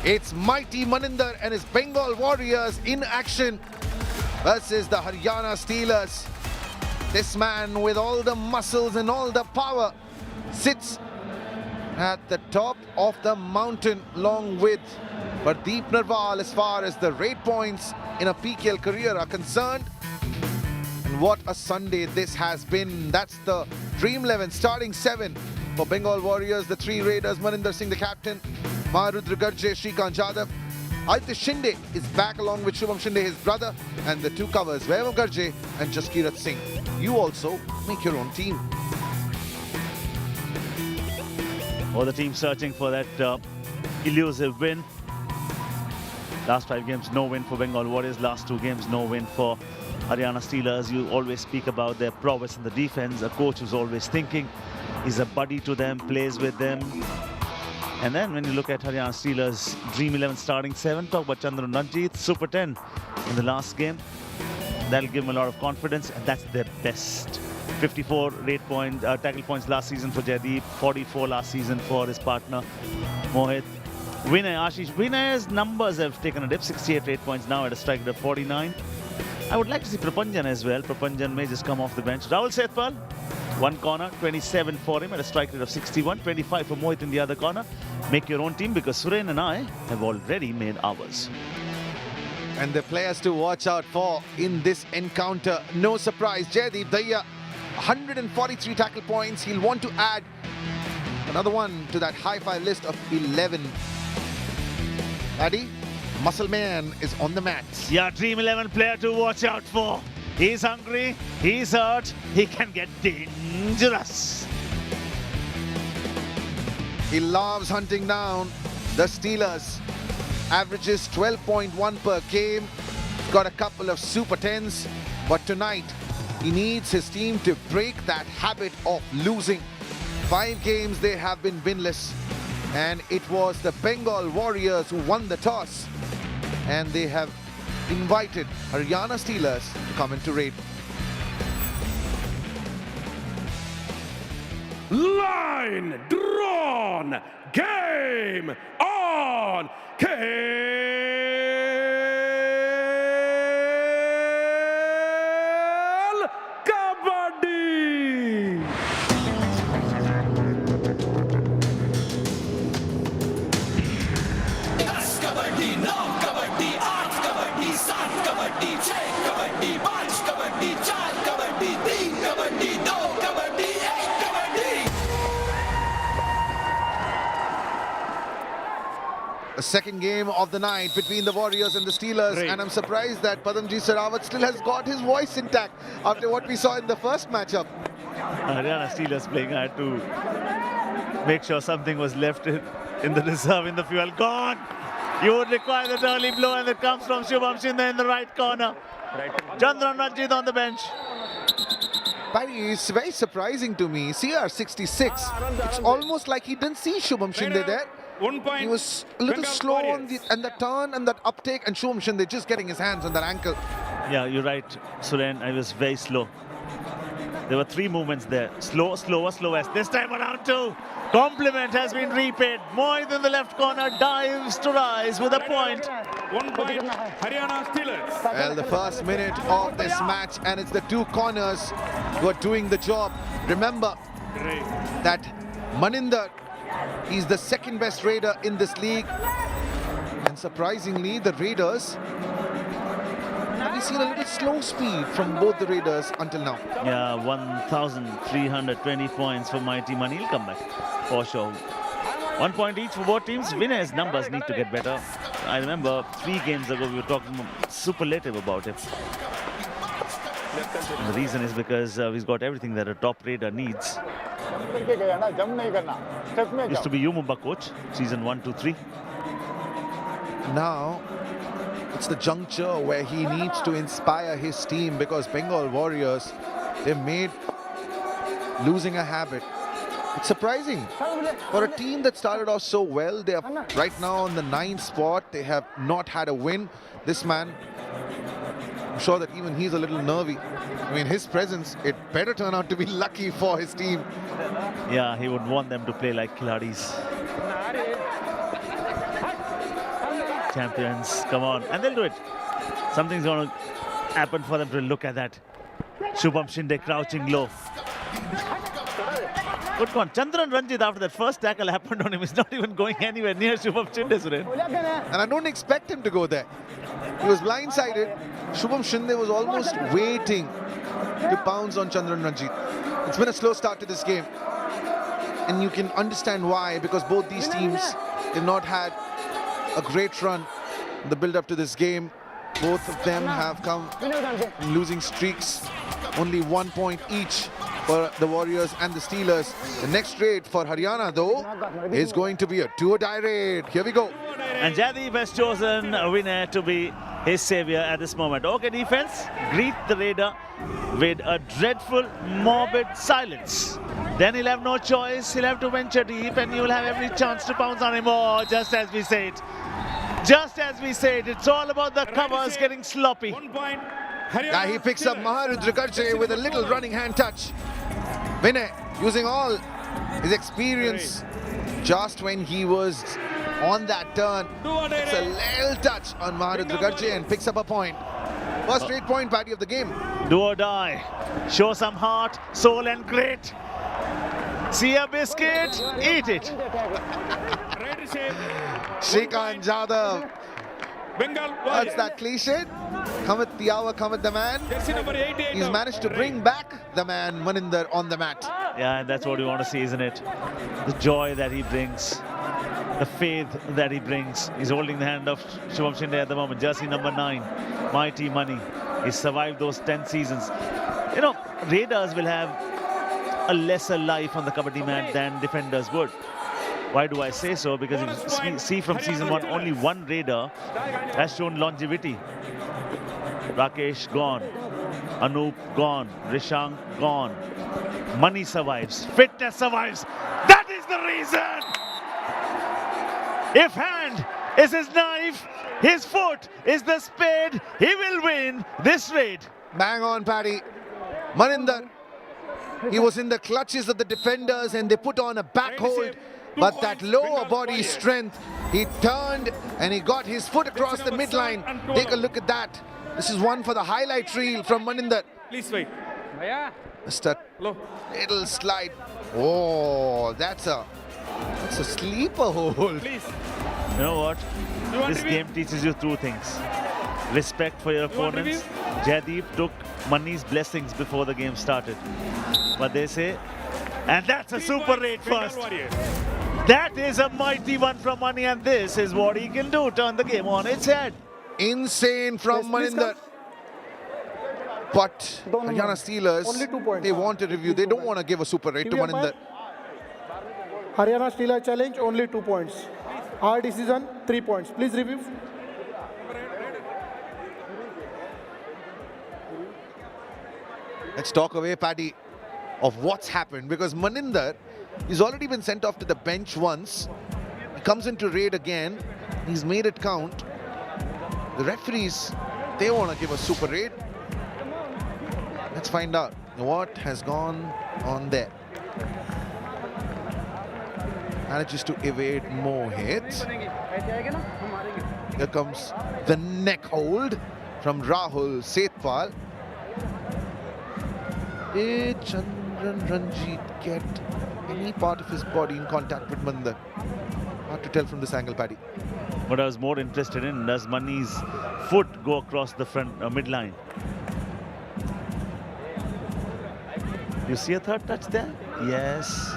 It's mighty Maninder and his Bengal Warriors in action versus the Haryana Steelers. This man with all the muscles and all the power sits at the top of the mountain along with Pardeep Narwal as far as the rate points in a PKL career are concerned. And what a Sunday this has been. That's the Dream 11 starting 7 for Bengal Warriors. The three Raiders, Maninder Singh the captain, Marudra Garje, Shrikant Jadhav. Aditya Shinde is back along with Shubham Shinde, his brother, and the two covers, Vaibhav Garje and Jaskirat Singh. You also make your own team. All the teams searching for that elusive win. Last 5 games, no win for Bengal Warriors. Last 2 games, no win for Haryana Steelers. You always speak about their prowess in the defense. A coach who's always thinking. He's a buddy to them, plays with them. And then when you look at Haryana Steelers, Dream 11 starting 7, talk about Chandran Ranjit, Super 10 in the last game. That'll give them a lot of confidence, and that's their best. 54 tackle points last season for Jaideep, 44 last season for his partner Mohit. Ashish Vinay's numbers have taken a dip, 68 rate points now at a strike rate of 49. I would like to see Prapanjan as well. Prapanjan may just come off the bench. Rahul Sethpal, one corner, 27 for him at a strike rate of 61, 25 for Mohit in the other corner. Make your own team because Suren and I have already made ours. And the players to watch out for in this encounter. No surprise, Jaideep Daya, 143 tackle points. He'll want to add another one to that high-five list of 11. Addy, Muscle Man is on the mat. Yeah, Dream 11 player to watch out for. He's hungry, he's hurt, he can get dangerous. He loves hunting down the Steelers. Averages 12.1 per game. Got a couple of Super 10s. But tonight, he needs his team to break that habit of losing. 5 games they have been winless. And it was the Bengal Warriors who won the toss. And they have invited Haryana Steelers to come into raid. Line drawn, game on, KL Kabaddi. Das Kabaddi, Naam Kabaddi, Aaj Kabaddi, Saat Kabaddi, Chhe Kabaddi, Panch Kabaddi, Char Kabaddi, Teen Kabaddi, Do Kabaddi, Ek Kabaddi. A second game of the night between the Warriors and the Steelers. Great. And I'm surprised that Padamji Sarawat still has got his voice intact after what we saw in the first matchup. Haryana Steelers playing, I had to make sure something was left in the reserve in the fuel. Gone! You would require that early blow, and it comes from Shubham Shinde in the right corner. Chandran Ranjit on the bench. Barry, it's very surprising to me. CR66. It's almost like he didn't see Shubham Shinde there. 1 point. He was a little Bengal slow on Warriors. the turn and that uptake, and Shubham Shinde just getting his hands on that ankle. Yeah, you're right, Suren. I was very slow. There were 3 movements there. Slow, slower, slowest. This time around 2. Compliment has been repaid. Mohit in the left corner dives to rise with a point. 1 point, Haryana Steelers. Well, the first minute of this match, and it's the 2 corners who are doing the job. Remember Great. that Maninder, he's the second best Raider in this league. And surprisingly, the Raiders, have you seen a little slow speed from both the Raiders until now? Yeah, 1,320 points for Mighty Money. He'll come back for sure. 1 point each for both teams. Vinay's numbers need to get better. I remember 3 games ago we were talking superlative about him. And the reason is because he's got everything that a top Raider needs. Used to be Yumumba coach, season 1, 2, 3. Now, it's the juncture where he needs to inspire his team, because Bengal Warriors, they've made losing a habit. It's surprising for a team that started off so well. They are right now on the 9th spot. They have not had a win. This man, I'm sure that even he's a little nervy. I mean, his presence, it better turn out to be lucky for his team. Yeah, he would want them to play like Khiladis. champions. Come on. And they'll do it. Something's going to happen for them to look at that. Shubham Shinde crouching low. Good one. Chandran Ranjit, after that first tackle happened on him, is not even going anywhere near Shubham Shinde, Suren. And I don't expect him to go there. He was blindsided. Shubham Shinde was almost waiting to pounce on Chandran Ranjit. It's been a slow start to this game. And you can understand why, because both these teams have not had a great run in the build-up to this game. Both of them have come from losing streaks. Only 1 point each for the Warriors and the Steelers. The next raid for Haryana, though, is going to be a do-or-die raid. Here we go. And Jaideep has chosen a winner to be his savior at this moment. Okay, defense, greet the raider with a dreadful, morbid silence. Then he'll have no choice. He'll have to venture deep and you'll have every chance to pounce on him. Oh, just as we say it. Just as we say it. It's all about the covers getting sloppy. 1 point. Yeah, he picks up Maharudra Karche with a little running hand touch. Vinay using all his experience just when he was on that turn. It's a little touch on Maharudra Karche and picks up a point. First straight point, Paddy, of the game. Do or die. Show some heart, soul and grit. See a biscuit, eat it. Shrikant Jadhav. Bengal That's Warriors. that cliche. Cometh the hour, cometh the man. Jersey number 88. He's managed to bring back the man, Maninder, on the mat. Yeah, and that's what you want to see, isn't it? The joy that he brings, the faith that he brings. He's holding the hand of Shubham Shinde at the moment. Jersey number 9, Mighty Money. He's survived those 10 seasons. You know, Raiders will have a lesser life on the Kabaddi mat than defenders would. Why do I say so? Because if you see from season 1, only one Raider has shown longevity. Rakesh gone, Anup gone, Rishank gone. Money survives, fitness survives. That is the reason. If hand is his knife, his foot is the spade, he will win this raid. Bang on, Paddy. Maninder, he was in the clutches of the defenders and they put on a back hold. But that lower body strength, he turned and he got his foot across the midline. Take a look at that. This is one for the highlight reel from Maninder. Please wait. Just a Hello. little slide. Oh, that's a sleeper hold. Please. You know what? You want This review? game teaches you two things. Respect for your You want opponents. Jaideep took Mani's blessings before the game started. But they say, and that's a 3 super points, raid Bengal first. Warriors. That is a mighty one from Mani, and this is what he can do. Turn the game on its head. Insane from Maninder. But Haryana Steelers, Only 2 points. they want a review. They don't want to give a super rate to TV Maninder. Haryana Steelers challenge, only 2 points. Our decision, 3 points. Please review. Let's talk away, Paddy, of what's happened, because Maninder, he's already been sent off to the bench once. He comes into raid again. He's made it count. The referees, they want to give a super raid. Let's find out what has gone on there. Manages to evade more hits. Here comes the neck hold from Rahul Setpal. Did Chandran Ranjit get any part of his body in contact with Maninder? Hard to tell from this angle, Paddy. What I was more interested in, does Mani's foot go across the front midline? You see a third touch there? Yes.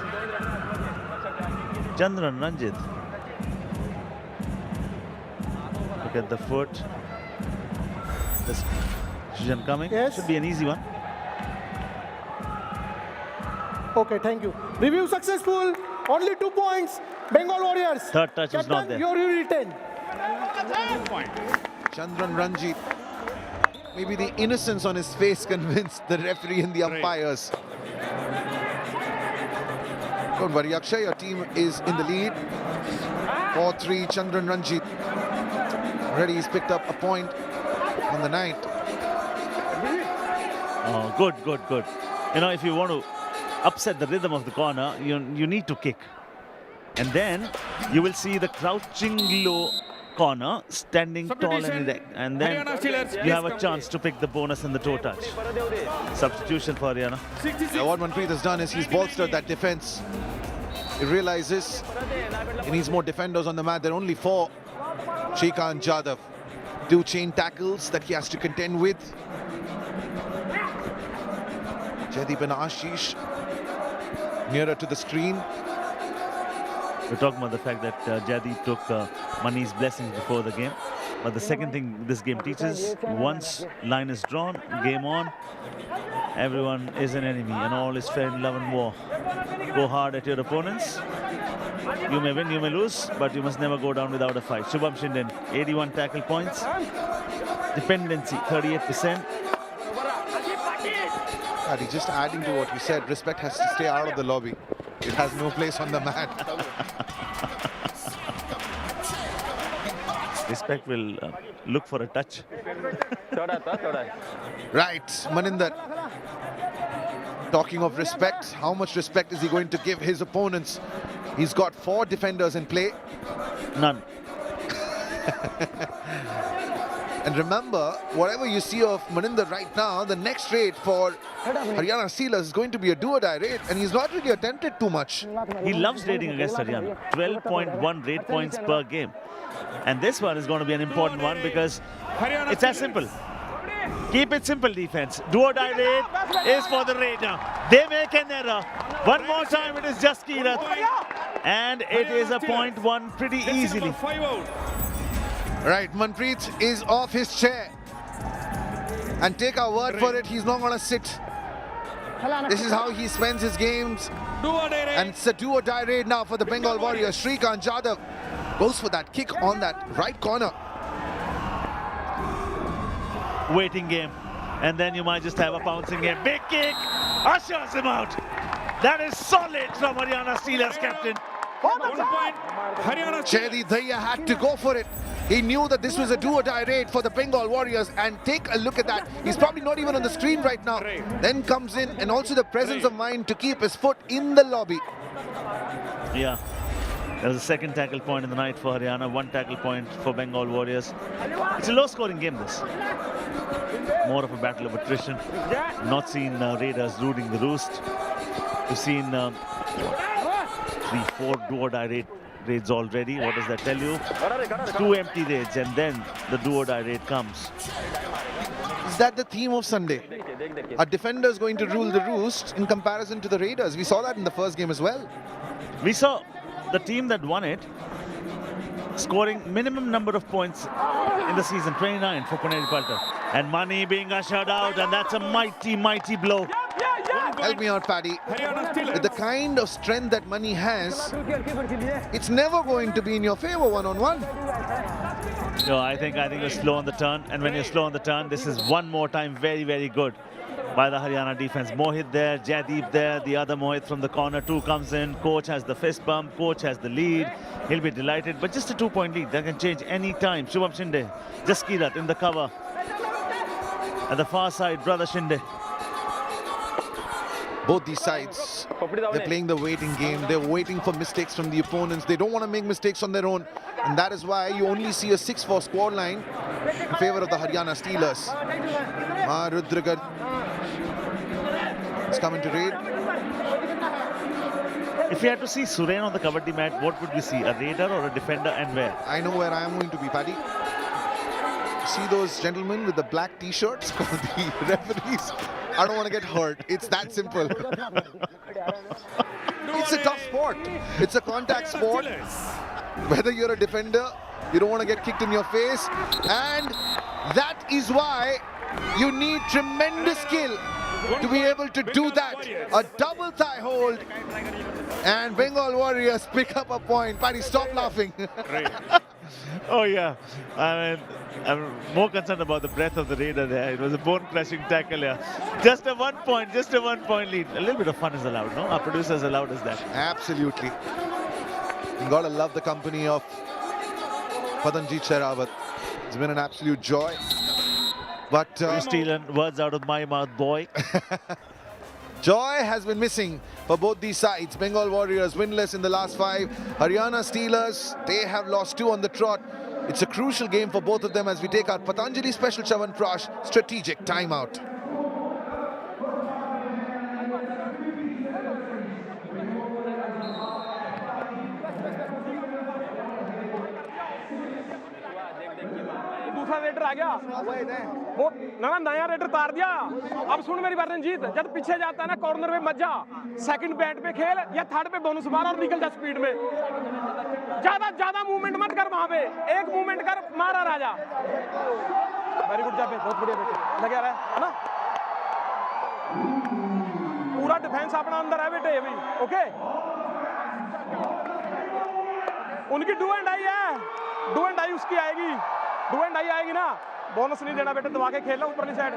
Chandran Ranjit. Look at the foot. This decision coming. Yes. Should be an easy one. Okay, thank you. Review successful. Only 2 points. Bengal Warriors. Third touch was not Captain, there. your return. 1 point. Chandran Ranjit. Maybe the innocence on his face convinced the referee and the umpires. Don't worry, Akshay, your team is in the lead. 4-3, Chandran Ranjit. Already he's picked up a point on the night. Oh, good, good, good. You know, if you want to upset the rhythm of the corner, you need to kick. And then you will see the crouching low corner, standing tall and Substitution. erect. And then Haryana Steelers, you have a please chance to pick the bonus in the toe touch. Substitution for Haryana. 66. What Manpreet has done is he's bolstered that defense. He realizes he needs more defenders on the mat. There are only 4. Shrikant Jadhav. 2 chain tackles that he has to contend with. Jaideep and Ashish nearer to the screen. We're talking about the fact that Jaideep took Mani's blessings before the game. But the second thing this game teaches, once line is drawn, game on, everyone is an enemy and all is fair in love and war. Go hard at your opponents. You may win, you may lose, but you must never go down without a fight. Shubham Shinden, 81 tackle points. Dependency, 38%. Adi, just adding to what you said, respect has to stay out of the lobby. It has no place on the mat. Respect will look for a touch. Right, Maninder. Talking of respect, how much respect is he going to give his opponents? He's got 4 defenders in play. None. And remember, whatever you see of Maninder right now, the next raid for Haryana Steelers is going to be a do-or-die raid, and he's not really attempted too much. He loves raiding against Haryana. 12.1 raid points per game. And this one is going to be an important one because Haryana it's as simple. Keep it simple, defense. Do or die raid is for the raider. They make an error. One more time, it is just Kirat. And it is a point one pretty easily. 5 out. Right, Manpreet is off his chair. And take our word for it, he's not going to sit. This is how he spends his games. Do or die raid. And it's a do-or-die raid now for the Bengal Warriors. Shrikant Jadhav goes for that kick on that right corner. Waiting game. And then you might just have a pouncing game. Big kick. Ushers him out. That is solid from Haryana Steelers captain. 1 point. Haryana Jaideep Daya had to go for it. He knew that this was a do-or-die raid for the Bengal Warriors, and take a look at that. He's probably not even on the screen right now. Then comes in, and also the presence of mind to keep his foot in the lobby. Yeah. There was a second tackle point in the night for Haryana, 1 tackle point for Bengal Warriors. It's a low-scoring game, this. More of a battle of attrition. Not seen Raiders rooting the roost. We've seen 3-4 do-or-die raids already. What does that tell you? 2 empty raids, and then the do-or-die raid comes. Is that the theme of Sunday? Are defenders going to rule the roost in comparison to the Raiders? We saw that in the first game as well. We saw the team that won it scoring minimum number of points in the season, 29 for Puneri Paltan. And Mani being ushered out, and that's a mighty, mighty blow. Help me out, Paddy. Haryana Steelers. With the kind of strength that Mani has, it's never going to be in your favor one-on-one. No, I think you're slow on the turn, and when you're slow on the turn, this is one more time very, very good by the Haryana defense. Mohit there, Jaideep there, the other Mohit from the corner 2 comes in. Coach has the fist bump, coach has the lead. He'll be delighted, but just a 2-point lead. That can change any time. Shubham Shinde, just Kirat in the cover. At the far side, brother Shinde. Both these sides, they're playing the waiting game. They're waiting for mistakes from the opponents. They don't want to make mistakes on their own. And that is why you only see a 6-4 score line in favor of the Haryana Steelers. Rudragan is coming to raid. If we had to see Suren on the Kabaddi mat, what would we see? A raider or a defender, and where? I know where I am going to be, Paddy. See those gentlemen with the black t-shirts called the referees? I don't want to get hurt. It's that simple. It's a tough sport. It's a contact sport. Whether you're a defender, you don't want to get kicked in your face. And that is why you need tremendous skill to be able to do that. A double thigh hold. And Bengal Warriors pick up a point. Paddy, stop laughing. Oh yeah, I mean, I'm more concerned about the breadth of the raider there. It was a bone-crushing tackle here. Just a 1 point lead. A little bit of fun is allowed, no? Our producers allowed us that. Absolutely. You gotta love the company of Padanjit Shehrawat. It's been an absolute joy. But You're stealing words out of my mouth, boy. joy has been missing for both these sides. Bengal Warriors winless in the last 5. Haryana Steelers, they have lost 2 on the trot. It's a crucial game for both of them as we take our Patanjali Special Chyawanprash strategic timeout. दूसरा raider आ गया वो ना नया raider तार दिया अब सुन मेरी बात रंजीत जब पीछे जाता है ना कॉर्नर में मत जा सेकंड बैट पे खेल या थर्ड पे बोनस मार और निकल जा स्पीड में ज्यादा मूवमेंट मत कर वहां पे एक मूवमेंट कर मारा राजा वेरी गुड जॉब बहुत बढ़िया बेटे लगे रहा है ना पूरा डिफेंस अपना अंदर है बेटे अभी ओके उनकी डू एंड आई उसकी आएगी डू एंड आई आएगी ना बोनस नहीं देना बेटे दबा के खेलना ऊपरली side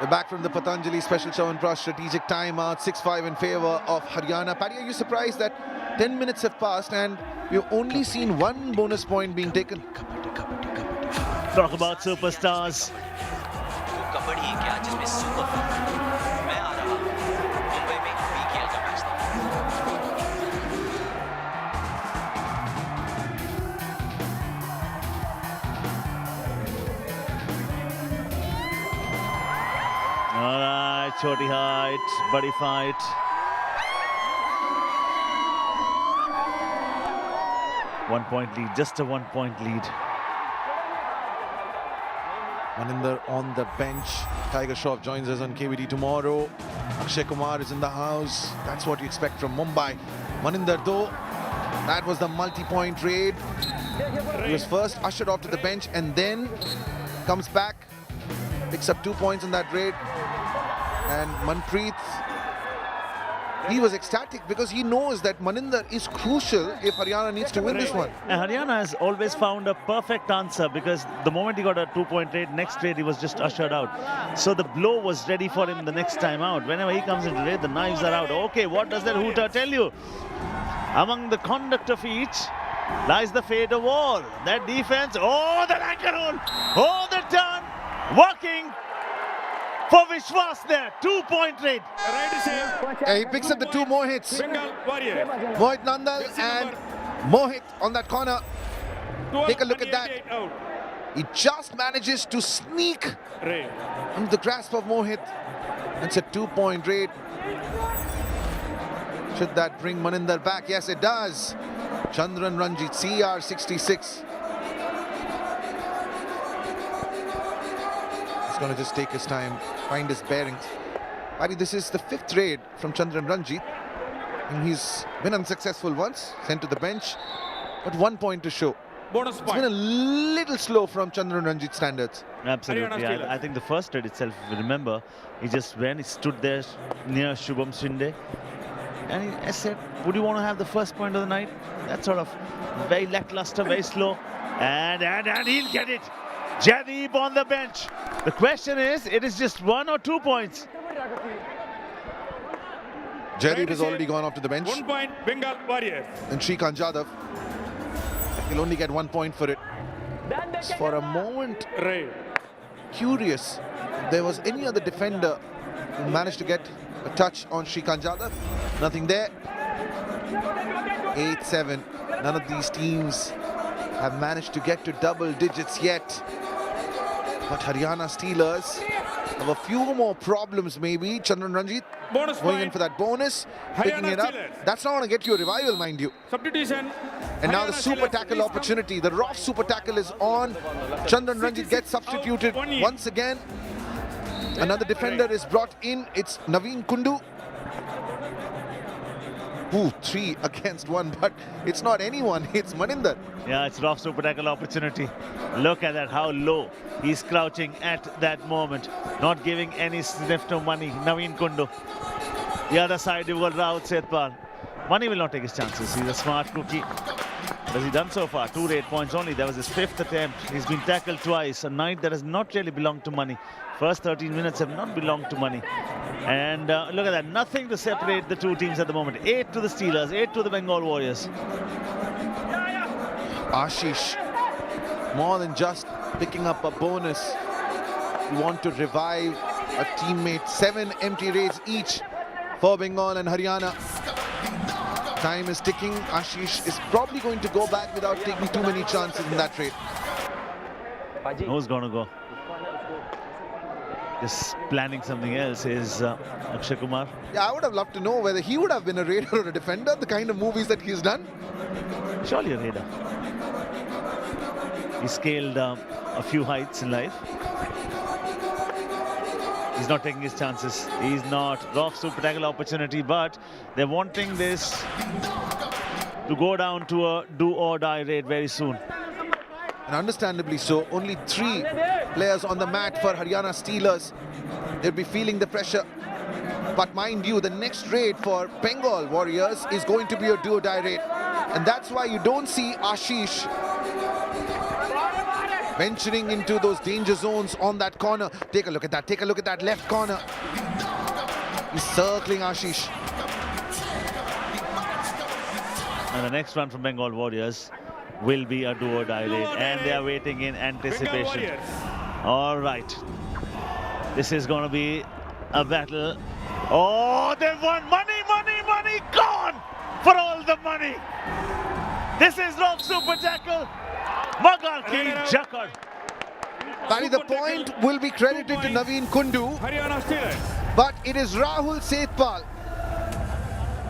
We're back from the Patanjali Special Chyawanprash strategic timeout, 6-5 in favor of Haryana. Paddy, are you surprised that 10 minutes have passed and we've only seen one bonus point being taken? Talk about superstars. Kabaddi है क्या जिसमें super मैं आ रहा मुंबई में BKL का match था All right, choti height, buddy fight. One point lead, just a 1 point lead. Maninder on the bench. Tiger Shroff joins us on KBD tomorrow. Akshay Kumar is in the house. That's what you expect from Mumbai. Maninder though, that was the multi-point raid. He was first ushered off to the bench and then comes back, picks up 2 points in that raid. And Manpreet, he was ecstatic because he knows that Maninder is crucial if Haryana needs to win this one. And Haryana has always found a perfect answer because the moment he got a 2-point raid, next raid he was just ushered out. So the blow was ready for him the next time out. Whenever he comes into raid, the knives are out. Okay, what does that hooter tell you? Among the conduct of each lies the fate of all. That defense, oh, the anchor hold, oh, the turn, working for Vishwas there. 2-point raid. Right save. He picks up the 2 more hits. Bengal Warriors. Mohit Nandal and Mohit on that corner. 12 Take a look at that. 88 out. He just manages to sneak Ray. into the grasp of Mohit. It's a 2-point raid. Should that bring Maninder back? Yes, it does. Chandran Ranjit, CR66. He's going to just take his time, find his bearings. Paddy, this is the 5th raid from Chandran Ranjit. And he's been unsuccessful once, sent to the bench, but 1 point to show. Bonus It's been a point. little slow from Chandran Ranjit standards. Absolutely. Haryana I think the first raid itself, if you remember, he just went, he stood there near Shubham Shinde. And I said, would you want to have the first point of the night? That's sort of very lackluster, very slow. And he'll get it. Jadip on the bench. The question is, it is just 1 or 2 points. Jaideep has already gone off to the bench. 1 point Bengal Warriors. And Shrikant Jadhav, he'll only get 1 point for it. For a moment, Ray. curious if there was any other defender who managed to get a touch on Shrikant Jadhav. Nothing there. 8-7. None of these teams have managed to get to double digits yet. But Haryana Steelers have a few more problems maybe. Chandran Ranjit Bonus going point. in for that bonus, picking Haryana it up. Steelers. That's not going to get you a revival, mind you. Substitution. And now the Haryana super Steelers, tackle please opportunity. The Rough super tackle is on. Chandran Ranjit gets substituted once again. Another defender is brought in. It's Naveen Kundu. Ooh, 3 against 1, but it's not anyone, it's Maninder. Yeah, it's rough super tackle opportunity. Look at that, how low he's crouching at that moment. Not giving any sniff to Mani. Naveen Kundu. The other side, you've got Rahul Setpal. Mani will not take his chances. He's a smart cookie. What has he done so far? 2 8 points only. That was his 5th attempt. He's been tackled twice. A night that has not really belonged to Mani. First 13 minutes have not belonged to Mani. And look at that. Nothing to separate the two teams at the moment. 8 to the Steelers, 8 to the Bengal Warriors. Ashish, more than just picking up a bonus. You want to revive a teammate. 7 empty raids each for Bengal and Haryana. Time is ticking. Ashish is probably going to go back without taking too many chances in that trade. Who's going to go? Just planning something else is Akshay Kumar. Yeah, I would have loved to know whether he would have been a raider or a defender, the kind of movies that he's done. Surely a raider. He scaled a few heights in life. He's not taking his chances. He's not. Rough super tackle opportunity, but they're wanting this to go down to a do-or-die raid very soon. And understandably so. Only 3 players on the mat for Haryana Steelers. They'll be feeling the pressure. But mind you, the next raid for Bengal Warriors is going to be a do-or-die raid. And that's why you don't see Ashish venturing into those danger zones on that corner. Take a look at that. Take a look at that left corner. He's circling Ashish. And the next one from Bengal Warriors will be a do-or-die raid. And they are waiting in anticipation. All right. This is going to be a battle. Oh, they've won. Money, money, money. Gone for all the money. This is Rock Super Tackle. Magal Ki Jakar. Paddy, the point will be credited to Naveen Kundu, Haryana Steelers. but it is Rahul Setpal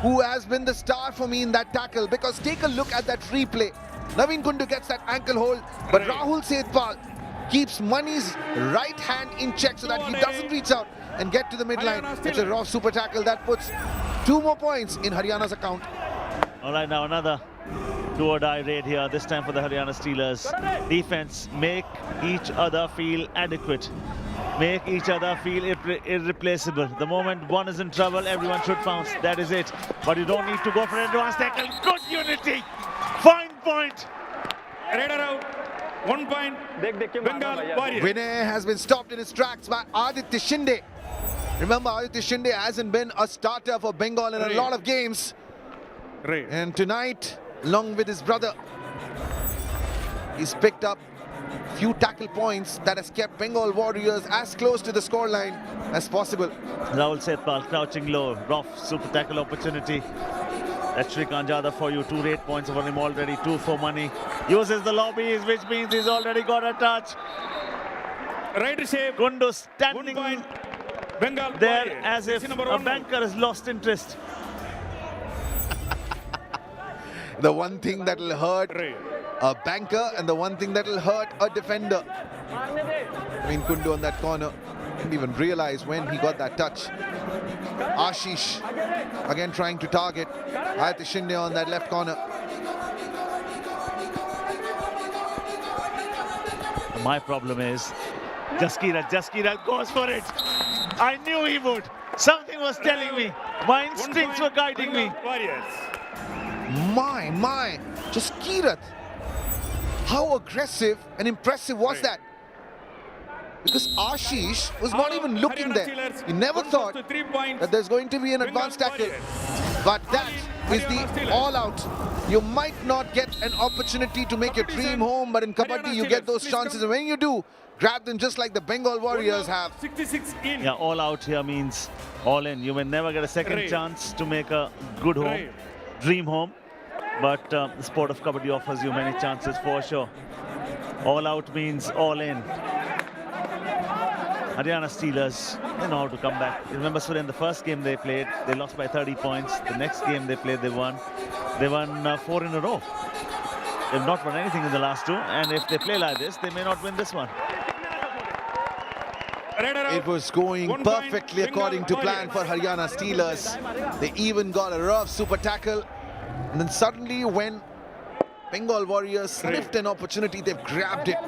who has been the star for me in that tackle, because take a look at that free play. Naveen Kundu gets that ankle hold, but Rahul Setpal keeps Mani's right hand in check so that he doesn't reach out and get to the midline. It's a raw super tackle that puts 2 more points in Haryana's account. All right, now another do-or-die raid here, this time for the Haryana Steelers. Defense, make each other feel adequate. Make each other feel irreplaceable. The moment one is in trouble, everyone should pounce. That is it. But you don't need to go for an advanced tackle. Good unity. Fine point. Raider out. 1 point. Bengal Warriors. Vinay has been stopped in his tracks by Aditya Shinde. Remember, Aditya Shinde hasn't been a starter for Bengal in a lot of games. And tonight, along with his brother, he's picked up a few tackle points that has kept Bengal Warriors as close to the scoreline as possible. Rahul Setpal crouching low, rough super tackle opportunity. That's Shrikant Jadhav for you. 2 8 points for him already, 2 for Money. Uses the lobbies, which means he's already got a touch. Right shape. Kundu standing 1 point. Bengal there Warriors. as if a banker has lost interest. The one thing that will hurt a banker and the one thing that will hurt a defender. I mean, Kundu on that corner didn't even realize when he got that touch. Ashish again trying to target Aditya Shinde on that left corner. My problem is Jaskirat goes for it. I knew he would. Something was telling me. My instincts were guiding me. Warriors. My, Jaskirat. How aggressive and impressive was that? Because Ashish was not even looking there. He never thought that there's going to be an advanced tackle. But that is the all-out. You might not get an opportunity to make your dream home, but in Kabaddi you get those chances. And when you do, grab them just like the Bengal Warriors have. 66 in. Yeah, all out here means all in. You may never get a second chance to make a good home, dream home. But the sport of Kabaddi offers you many chances for sure. All out means all in. Haryana Steelers, they know how to come back. Remember, Surya, in the first game they played, they lost by 30 points. The next game they played, they won. They won 4 in a row. They've not won anything in the last 2. And if they play like this, they may not win this one. It was going 1 point, perfectly Bengal according to plan for Warriors. Haryana Steelers. They even got a rough super tackle. And then suddenly when Bengal Warriors sniffed an opportunity, they've grabbed it.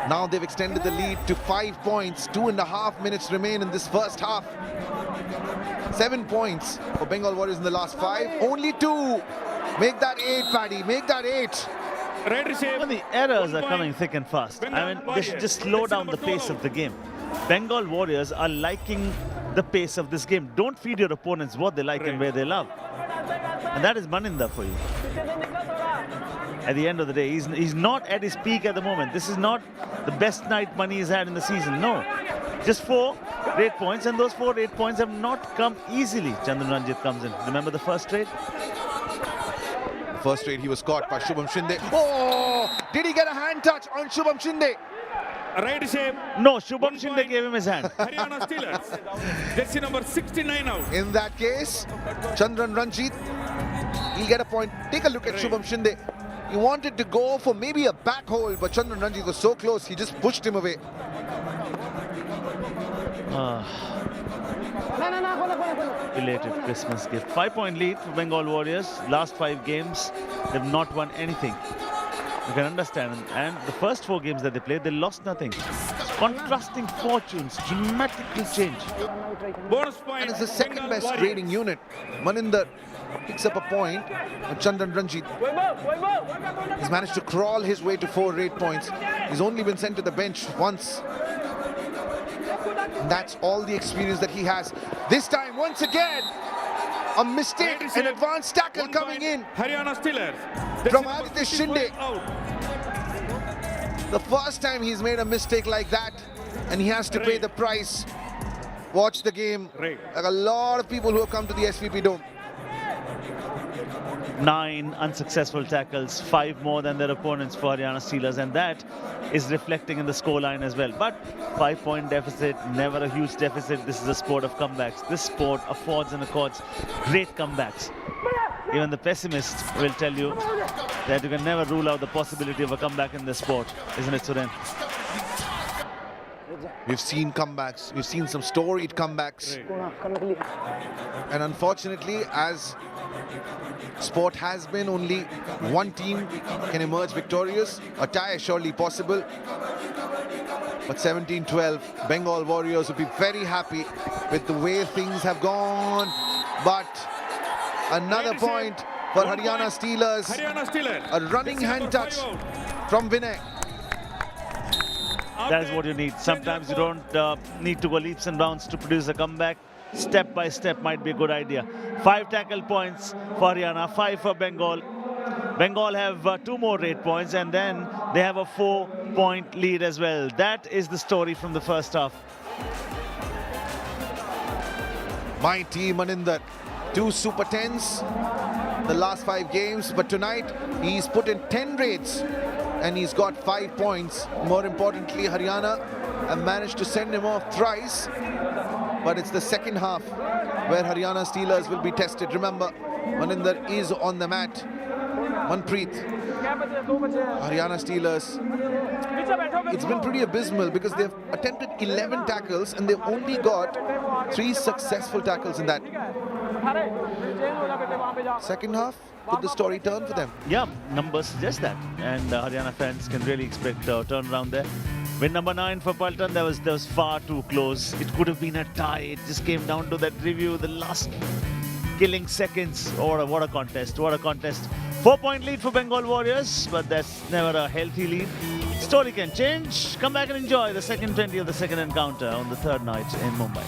Now they've extended the lead to 5 points. 2.5 minutes remain in this first half. 7 points for Bengal Warriors in the last 5. Only 2. Make that 8, Paddy. Make that 8. Right receive. Well, the errors 1 are point. coming thick and fast. Bengal I mean, they should Warriors. just slow That's down number the 2 pace out. of the game. Bengal Warriors are liking the pace of this game. Don't feed your opponents what they like and where they love. And that is Maninder for you. At the end of the day, he's not at his peak at the moment. This is not the best night Mani has had in the season. No. Just 4 8 points, and those 4 8 points have not come easily. Chandran Ranjit comes in. Remember the first trade? The first trade he was caught by Shubham Shinde. Oh! Did he get a hand touch on Shubham Shinde? Right receive. No, Shubham 1 Shinde point. gave him his hand. Haryana Steelers. Jersey number 69 out. In that case, Chandran Ranjit, he'll get a point. Take a look at Shubham Shinde. He wanted to go for maybe a back hold, but Chandran Ranjit was so close, he just pushed him away. Belated Christmas gift. 5-point lead for Bengal Warriors. Last 5 games, they've not won anything. You can understand. And the first 4 games that they played, they lost nothing. Contrasting fortunes, dramatically change. Bonus point. And it's the second Bengal best Warriors. grading unit. Maninder picks up a point, and Chandran Ranjit, he's managed to crawl his way to 4 8 points. He's only been sent to the bench once. And that's all the experience that he has. This time, once again, a mistake, an advanced tackle 1 coming point. in Haryana Steelers. from Jersey number Aditya 55 Shinde. out. The first time he's made a mistake like that, and he has to pay Right. the price. Watch the game. Right. Like a lot of people who have come to the SVP Dome. 9 unsuccessful tackles, 5 more than their opponents for Haryana Steelers, and that is reflecting in the scoreline as well. But 5-point deficit, never a huge deficit. This is a sport of comebacks. This sport affords and accords great comebacks. Even the pessimist will tell you that you can never rule out the possibility of a comeback in this sport, isn't it, Suren? We've seen comebacks. We've seen some storied comebacks. And unfortunately, as sport has been, only one team can emerge victorious. A tie is surely possible. But 17-12, Bengal Warriors will be very happy with the way things have gone. But another point for Haryana Steelers. Haryana Steelers. A running Jersey hand number touch 5 out. from Vinay. That is what you need. Sometimes you don't need to go leaps and bounds to produce a comeback. Step by step might be a good idea. 5 tackle points for Haryana, 5 for Bengal. Bengal have 2 more 8 points, and then they have a 4-point lead as well. That is the story from the first half. Mighty Maninder, 2 Super 10s the last 5 games, but tonight he's put in 10 raids and he's got 5 points. More importantly, Haryana have managed to send him off thrice, but it's the second half where Haryana Steelers will be tested. Remember, Maninder is on the mat. Manpreet, Haryana Steelers, it's been pretty abysmal because they've attempted 11 tackles and they've only got 3 successful tackles in that. Second half, could the story turn for them? Yeah, numbers suggest that, and Haryana fans can really expect a turnaround there. Win number 9 for Paltan, that was far too close. It could have been a tie. It just came down to that review, the last killing seconds. Oh, what a contest, what a contest. 4-point lead for Bengal Warriors, but that's never a healthy lead. Story can change. Come back and enjoy the second 20 of the second encounter on the third night in Mumbai.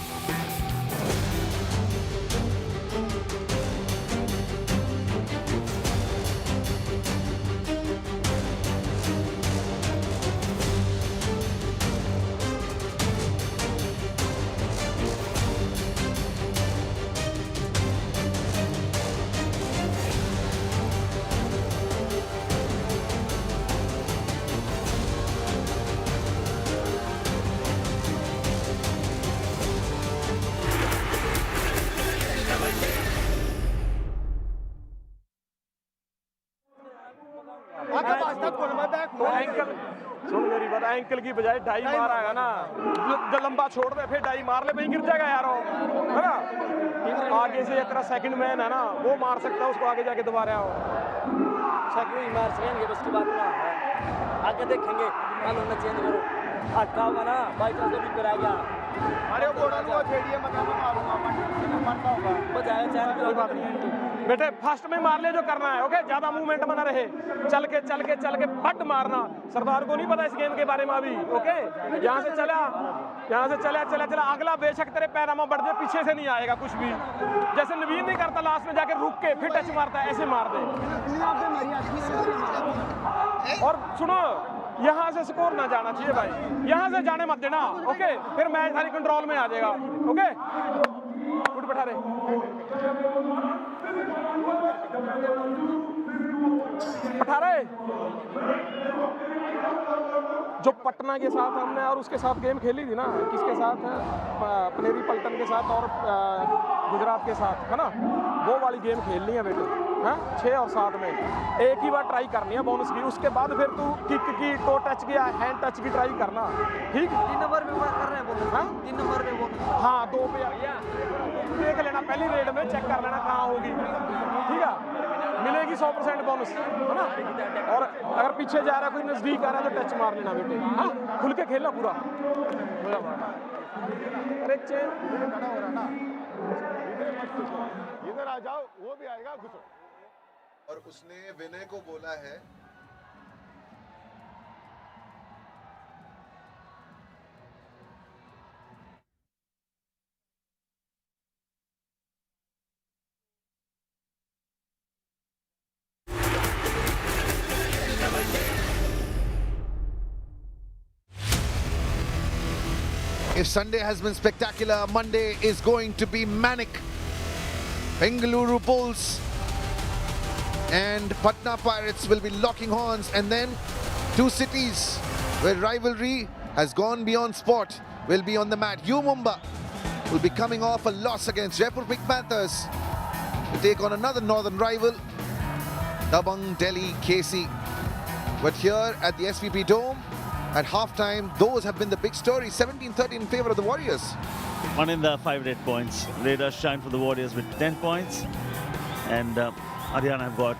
सुन मेरी बात, ankle की बजाय die मारेगा ना, जो लंबा छोड़ दे फिर डाई मार ले, भाई गिर जाएगा यार वो, है ना। आगे से तेरा सेकंड मैन है ना, वो मार सकता है उसको आगे जाके दोबारा आओ। सेकंड मार सकेंगे बस की बात ना है, आगे देखेंगे कल उन्हें चेंज करो, अटका होगा ना बाई चांस भी करा गया, अरे वो बोलूंगा छेड़िए मत, मैं मारूंगा मरता होगा, बजाय चांस कोई बात नहीं। बेटे फर्स्ट में मार ले जो करना है, ओके, ज्यादा मूवमेंट बना रहे, चल के बट मारना। सरदार को नहीं पता इस गेम के बारे में अभी, ओके। यहाँ से चला अगला बेशक तेरे पैरामा बढ़ जाए, पीछे से नहीं आएगा कुछ भी, जैसे नवीन नहीं करता, लास्ट में जाके रुक के फिर टच मारता है, ऐसे मार दे। और सुनो, यहाँ से स्कोर ना जाना चाहिए भाई, यहाँ से जाने मत देना, ओके, फिर मैच सारी कंट्रोल में आ जाएगा, ओके। गुड बैठा रे, जो पटना के साथ हमने और उसके साथ गेम खेली थी ना, किसके साथ है, पनेरी पल्टन के साथ और गुजरात के साथ, है ना, वो वाली गेम खेलनी है बेटे, हाँ 6 और 7 में एक ही बार ट्राई करनी है बोनस की, उसके बाद फिर तू किक की, टो टच की, हैंड टच की ट्राई करना, ठीक। 3 नंबर पे कर रहे हैं बोनस, हाँ 3 नंबर पे बोनस, हाँ 2 पे देख लेना, पहली रेड में चेक कर लेना कहाँ होगी, ठीक है, मिलेगी 100% बोनस, है ना। और अगर पीछे जा रहा है कोई, नजदीक आ रहा है तो टच मार लेना बेटे, हाँ खुल के खेलना पूरा। अरे चेन इधर आ जाओ, वो भी आएगा, घुसो। और उसने विनय को बोला है if Sunday has been spectacular, Monday is going to be manic. Bengaluru Bulls and Patna Pirates will be locking horns, and then two cities where rivalry has gone beyond sport will be on the mat. Mumbai will be coming off a loss against Jaipur Pink Panthers to take on another northern rival, Dabang Delhi KC. But here at the SVP Dome, at halftime, those have been the big stories. 17-13 in favor of the Warriors. One in the 5 red points. Raiders shine for the Warriors with 10 points. And Haryana have got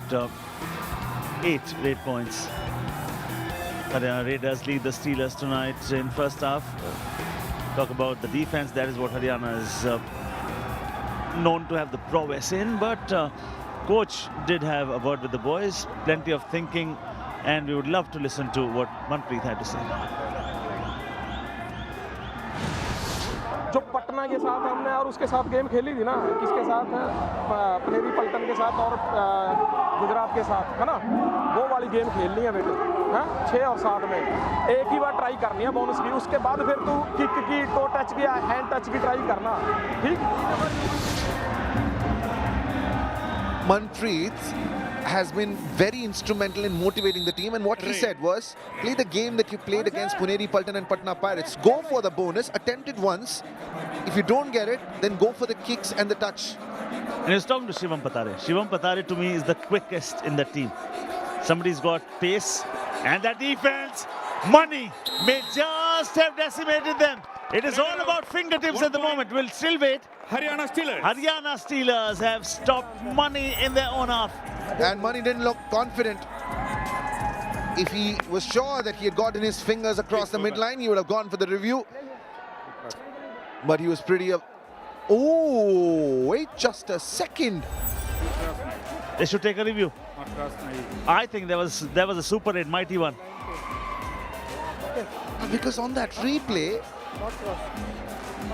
8 red points. Haryana Raiders lead the Steelers tonight in first half. Talk about the defense. That is what Haryana is known to have the prowess in. But coach did have a word with the boys. Plenty of thinking. And we would love to listen to what Manpreet had to say. जो पटना के साथ हमने और उसके साथ game खेली थी ना, किसके साथ है, पनेरी पल्टन के साथ और गुजरात के साथ, है ना, वो वाली गेम खेलनी है बेटे, हाँ 6 और 7 में एक ही बार ट्राई करनी है बोनस की, उसके बाद फिर तू किक की, टो टच की, हैंड टच की ट्राई करना, ठीक। Manpreet has been very instrumental in motivating the team, and what he said was, play the game that you played against Puneri Paltan and Patna Pirates. Go for the bonus, attempt it once. If you don't get it, then go for the kicks and the touch. And he was talking to Shivam Patare. Shivam Patare to me is the quickest in the team. Somebody's got pace, and that defense, money may just have decimated them. It is all about fingertips at the moment. We'll still wait. Haryana Steelers. Haryana Steelers have stopped Money in their own half. And Money didn't look confident. If he was sure that he had gotten his fingers across the midline, he would have gone for the review. But he was pretty... Oh, wait just a second. They should take a review. I think there was a Super 8 mighty one. Because on that replay,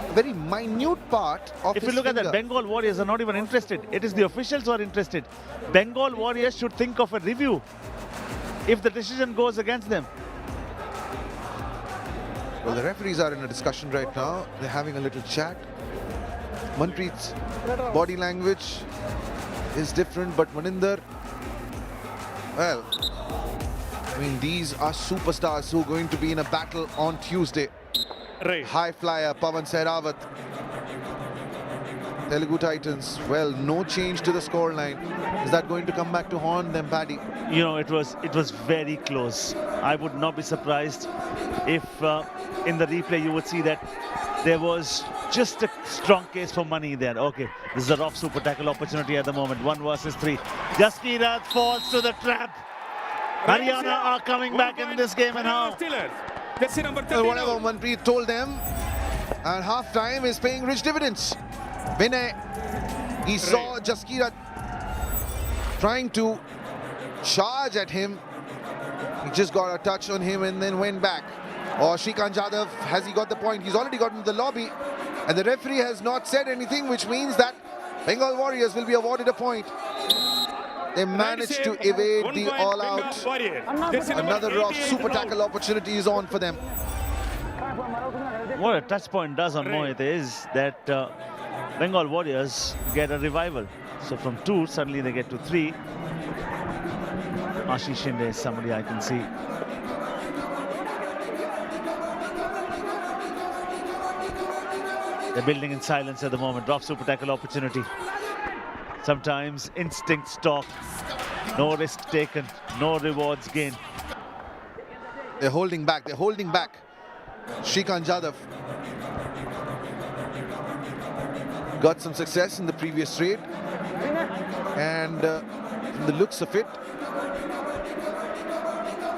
a very minute part of If you his look at that, finger. Bengal Warriors are not even interested. It is the officials who are interested. Bengal Warriors should think of a review if the decision goes against them. Well, the referees are in a discussion right now. They're having a little chat. Manpreet's body language is different, but Maninder, well, I mean, these are superstars who are going to be in a battle on Tuesday. Right. High flyer Pawan Sehrawat Telugu Titans, well, no change to the scoreline. Is that going to come back to haunt them, Paddy? You know, it was very close. I would not be surprised if in the replay you would see that there was just a strong case for money there. Okay, this is a rough super tackle opportunity at the moment. 1 versus 3. Jaskirat falls to the trap. Haryana are coming back in this game, and how? Jersey number Well, 13 whatever out. Manpreet told them, and half time is paying rich dividends. Vinay, he saw Jaskirat trying to charge at him. He just got a touch on him and then went back. Or Shrikant Jadhav, has he got the point? He's already got into the lobby, and the referee has not said anything, which means that Bengal Warriors will be awarded a point. They managed to evade 1 the point, all-out. Bengal Warriors. Jersey number Another rough 88 super out. tackle opportunity is on for them. What a touch point does on Mohit is that Bengal Warriors get a revival. So from 2, suddenly they get to 3. Ashish Shinde is somebody I can see. They're building in silence at the moment. Drop super tackle opportunity. Sometimes instincts talk. No risk taken, no rewards gained. They're holding back. They're holding back. Shrikant Jadhav got some success in the previous raid, and from the looks of it,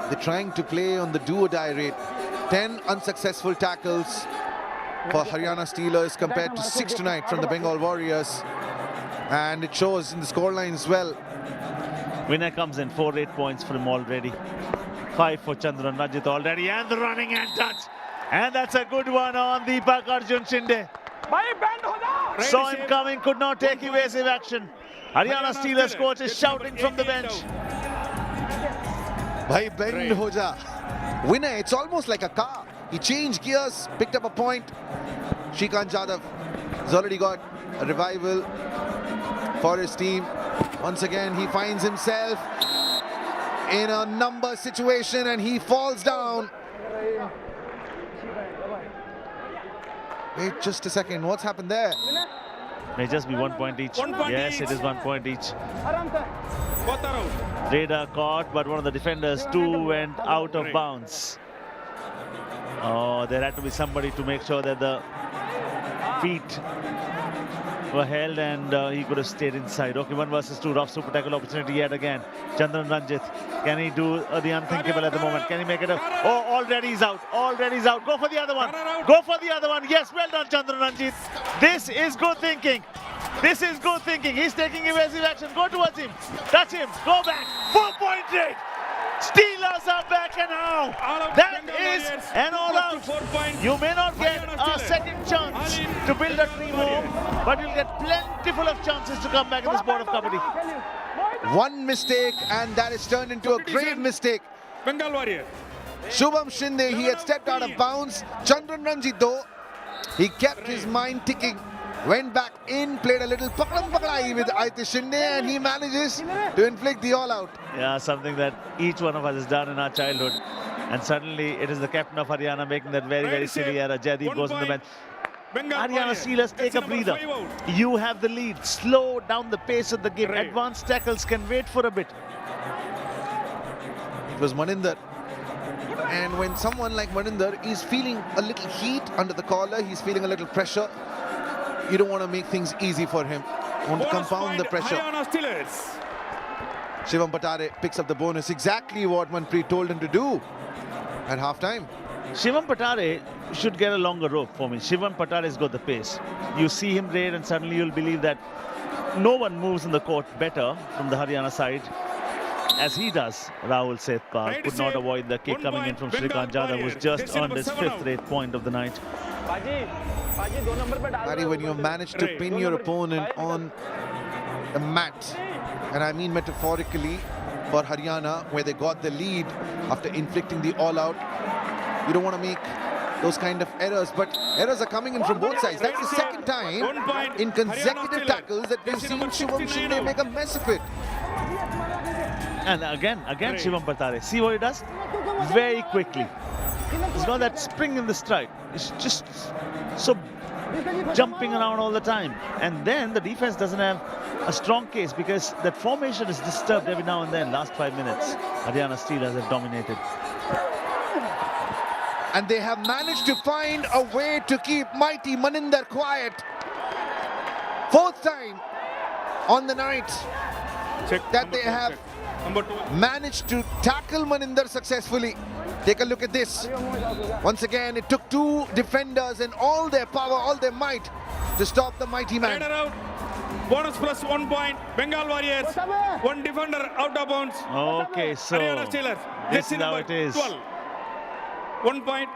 they're trying to play on the do-or-die raid. 10 unsuccessful tackles for Haryana Steelers compared to 6 tonight from the Bengal Warriors, and it shows in the scoreline as well. Winner comes in, 4-8 points for him already. 5 for Chandran Rajit already, and the running and touch. And that's a good one on Deepak Arjun Shinde. Saw him coming, could not take evasive action. Haryana Steelers coach is shouting from the bench. Bhai, bend ho ja. Winner, it's almost like a car. He changed gears, picked up a point. Shrikant Jadhav has already got a revival for his team. Once again, he finds himself in a number situation and he falls down. Wait just a second, what's happened there? May just be 1 point each. 1 point Yes, each. it is 1 point each. Both are out. Radar caught, but one of the defenders too went out of bounds. Oh, there had to be somebody to make sure that the feet were held and he could have stayed inside. Okay, 1 versus 2, rough super tackle opportunity yet again. Chandran Ranjit, can he do the unthinkable at the moment? Can he make it up? Oh, already he's out. Already he's out. Go for the other one. Go for the other one. Yes, well done, Chandran Ranjit. This is good thinking. This is good thinking. He's taking evasive action. Go towards him. Touch him. Go back. 4-point raid. Steelers are back, and how? That is an all-out. You may not get a second chance to build a dream home, but you'll get plentiful of chances to come back in the sport of Kabaddi. One mistake and that is turned into a grave mistake. Bengal Warriors. Shubham Shinde, he had stepped out of bounds. Chandran Ranjit though, he kept his mind ticking. Went back in, played a little pakadam pakadai with Aitish Shinde, and he manages to inflict the all-out. Yeah, something that each one of us has done in our childhood. And suddenly it is the captain of Haryana making that very, very silly error. Jaideep goes on the bench. Haryana Steelers take a breather. You have the lead. Slow down the pace of the game. Advanced tackles can wait for a bit. It was Maninder. And when someone like Maninder is feeling a little heat under the collar, he's feeling a little pressure, you don't want to make things easy for him. You want to compound the pressure. Haryana Steelers. Shivam Patare picks up the bonus. Exactly what Manpreet told him to do at halftime. Shivam Patare should get a longer rope for me. Shivam Patare's got the pace. You see him raid and suddenly you'll believe that no one moves in the court better from the Haryana side as he does. Rahul Sethpal could not avoid the kick coming in from Shrikant Jadhav, who's just earned his 5th raid point of the night. Paddy, when you manage to pin your opponent on a mat, and I mean metaphorically for Haryana, where they got the lead after inflicting the all-out, you don't want to make those kind of errors, but errors are coming in from both sides. That's the second time in consecutive tackles that we've seen Shubham Shinde make a mess of it. And again Shivam Patare. See what he does? Very quickly. He's got that spring in the stride. It's just so jumping around all the time. And then the defense doesn't have a strong case because that formation is disturbed every now and then. Last 5 minutes, Haryana Steelers have dominated. And they have managed to find a way to keep mighty Maninder quiet. Fourth time on the night that they have managed to tackle Maninder successfully. Take a look at this. Once again, it took two defenders and all their power, all their might to stop the mighty man. Rider out. Bonus plus 1 point. Bengal Warriors. One defender out of bounds. Okay, so Haryana Steelers. this is how it is. 12. 1 point.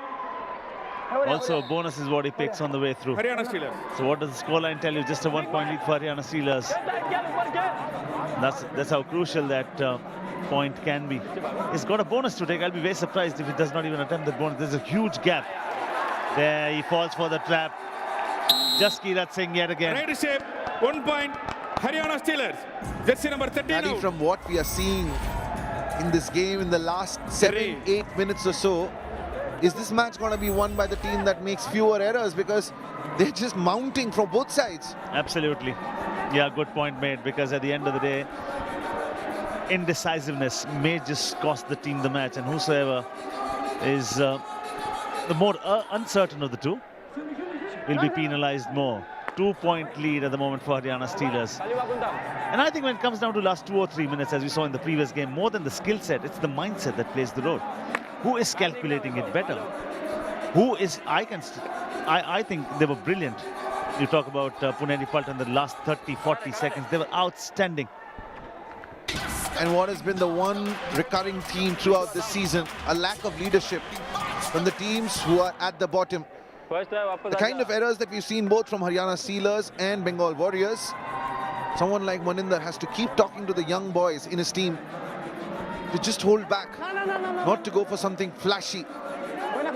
Also, a bonus is what he picks on the way through. Haryana Steelers. So what does the scoreline tell you? Just a 1 point lead for Haryana Steelers. That's how crucial that point can be. He's got a bonus to take. I'll be very surprised if he does not even attempt that bonus. There's a huge gap. There, he falls for the trap. Just Kirat Singh yet again. Right shape. 1 point. Haryana Steelers. Jersey number 13 Paddy, out. from what we are seeing in this game in the last 7-8 minutes or so, is this match going to be won by the team that makes fewer errors because they're just mounting from both sides? Absolutely. Yeah, good point made, because at the end of the day, indecisiveness may just cost the team the match, and whosoever is the more uncertain of the two will be penalized more. 2 point lead at the moment for Haryana Steelers. And I think when it comes down to last 2 or 3 minutes, as we saw in the previous game, more than the skill set, it's the mindset that plays the role. Who is calculating it better? Who is, I think they were brilliant. You talk about Puneri Paltan, the last 30-40 seconds, they were outstanding. And what has been the one recurring theme throughout this season, a lack of leadership from the teams who are at the bottom. The kind of errors that we've seen both from Haryana Steelers and Bengal Warriors, someone like Maninder has to keep talking to the young boys in his team to just hold back, not to go for something flashy.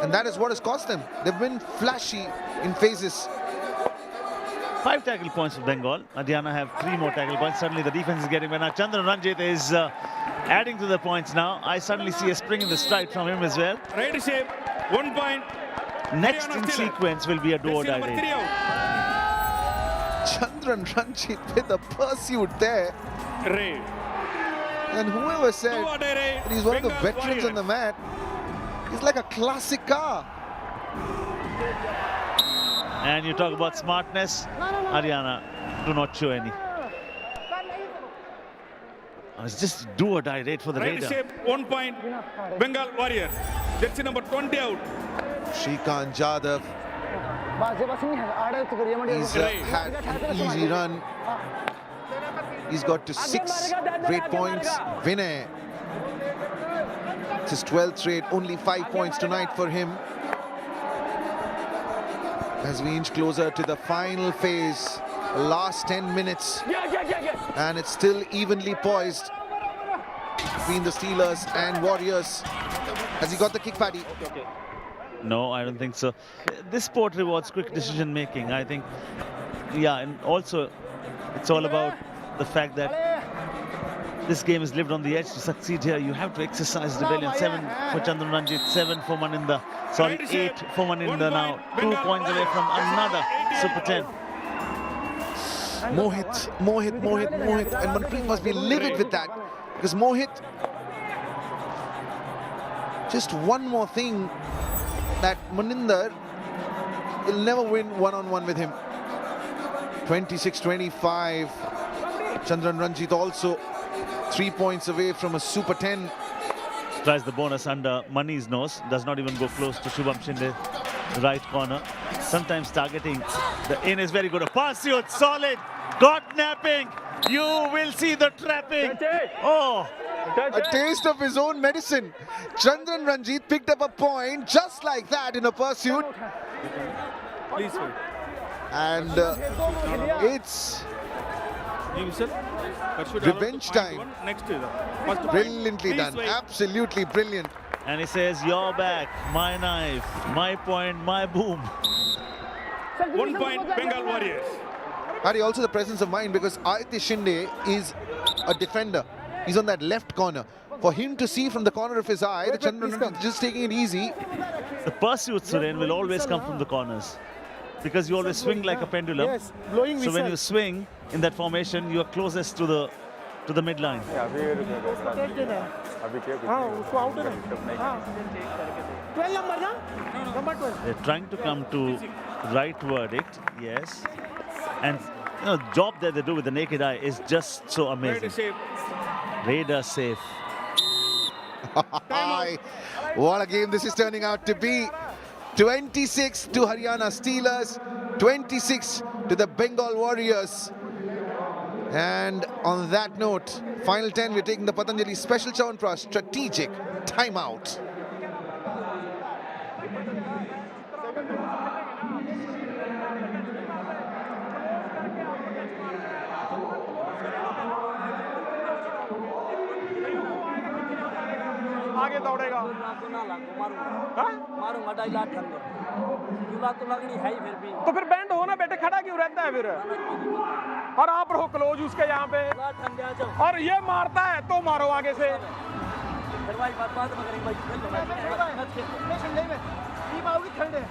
And that is what has cost them. They've been flashy in phases. 5 tackle points for Bengal. Haryana have 3 more tackle points. Suddenly the defense is getting better. Chandran Ranjit is adding to the points now. I suddenly see a spring in the stride from him as well. Right shape. 1 point. Next in sequence will be a do-or-die raid. Chandran Ranjit with a pursuit there. Raid. And whoever said that he's one of the veterans on the mat, he's like a classic car. And you talk about smartness, Haryana do not show any. It's just do-or-die raid for the Right Raider. shape. 1 point. Bengal Warriors. Jersey number 20 out. Shrikant Jadhav, he's had an easy run. He's got to 6 great points. Vinay, it's his 12th straight, only 5 points tonight for him. As we inch closer to the final phase, last 10 minutes, and it's still evenly poised between the Steelers and Warriors. Has he got the kick, Paddy? No, I don't think so. This sport rewards quick decision making, I think. Yeah, and also it's all about the fact that this game is lived on the edge. To succeed here, you have to exercise rebellion. 7 for Chandran Ranjit, 7 for Maninder. Sorry, 8 for Maninder now. 2 points away from another Super 10. Mohit. And Manpreet must be livid with that, because Mohit, just one more thing that Maninder will never win one-on-one with him. 26-25. Chandran Ranjit also 3 points away from a Super 10. Tries the bonus under Mani's nose. Does not even go close to Shubham Shinde, right corner. Sometimes targeting the in is very good. A pursuit, solid. Got napping. You will see the trapping. Oh. A taste of his own medicine. Chandran Ranjit picked up a point just like that in a pursuit. Please wait. And it's revenge time. Brilliantly done. Absolutely brilliant. And he says, your back, my knife, my point, my boom. 1 point Bengal Warriors. Harry, also the presence of mind, because Aditya Shinde is a defender. He's on that left corner. For him to see from the corner of his eye, the Chandran Ranjit just taking it easy. The pursuit, Suren, will always come from the corners. because you always swing like a pendulum. Yes, blowing So when whistle. you swing in that formation, you are closest to the midline. हाँ उसको out है हाँ 12 number ना number 12 They're trying to come to right verdict, yes. And the job that they do with the naked eye is just so amazing. Raider safe. What a game this is turning out to be. 26 to Haryana Steelers, 26 to the Bengal Warriors. And on that note, final 10, we're taking the Patanjali Special Chyawanprash strategic timeout. आगे दौड़ेगा मारूंगा 2.5 लाख ठंड तो लगनी है ही फिर भी तो फिर बैंड हो ना बेटे खड़ा क्यों रहता है फिर और आप रहो क्लोज उसके यहाँ पे ठंडे आ जाओ और ये मारता है तो मारो आगे से फिर भाई बात में करेंगे भाई ठंडे में टीम आओगी ठंडे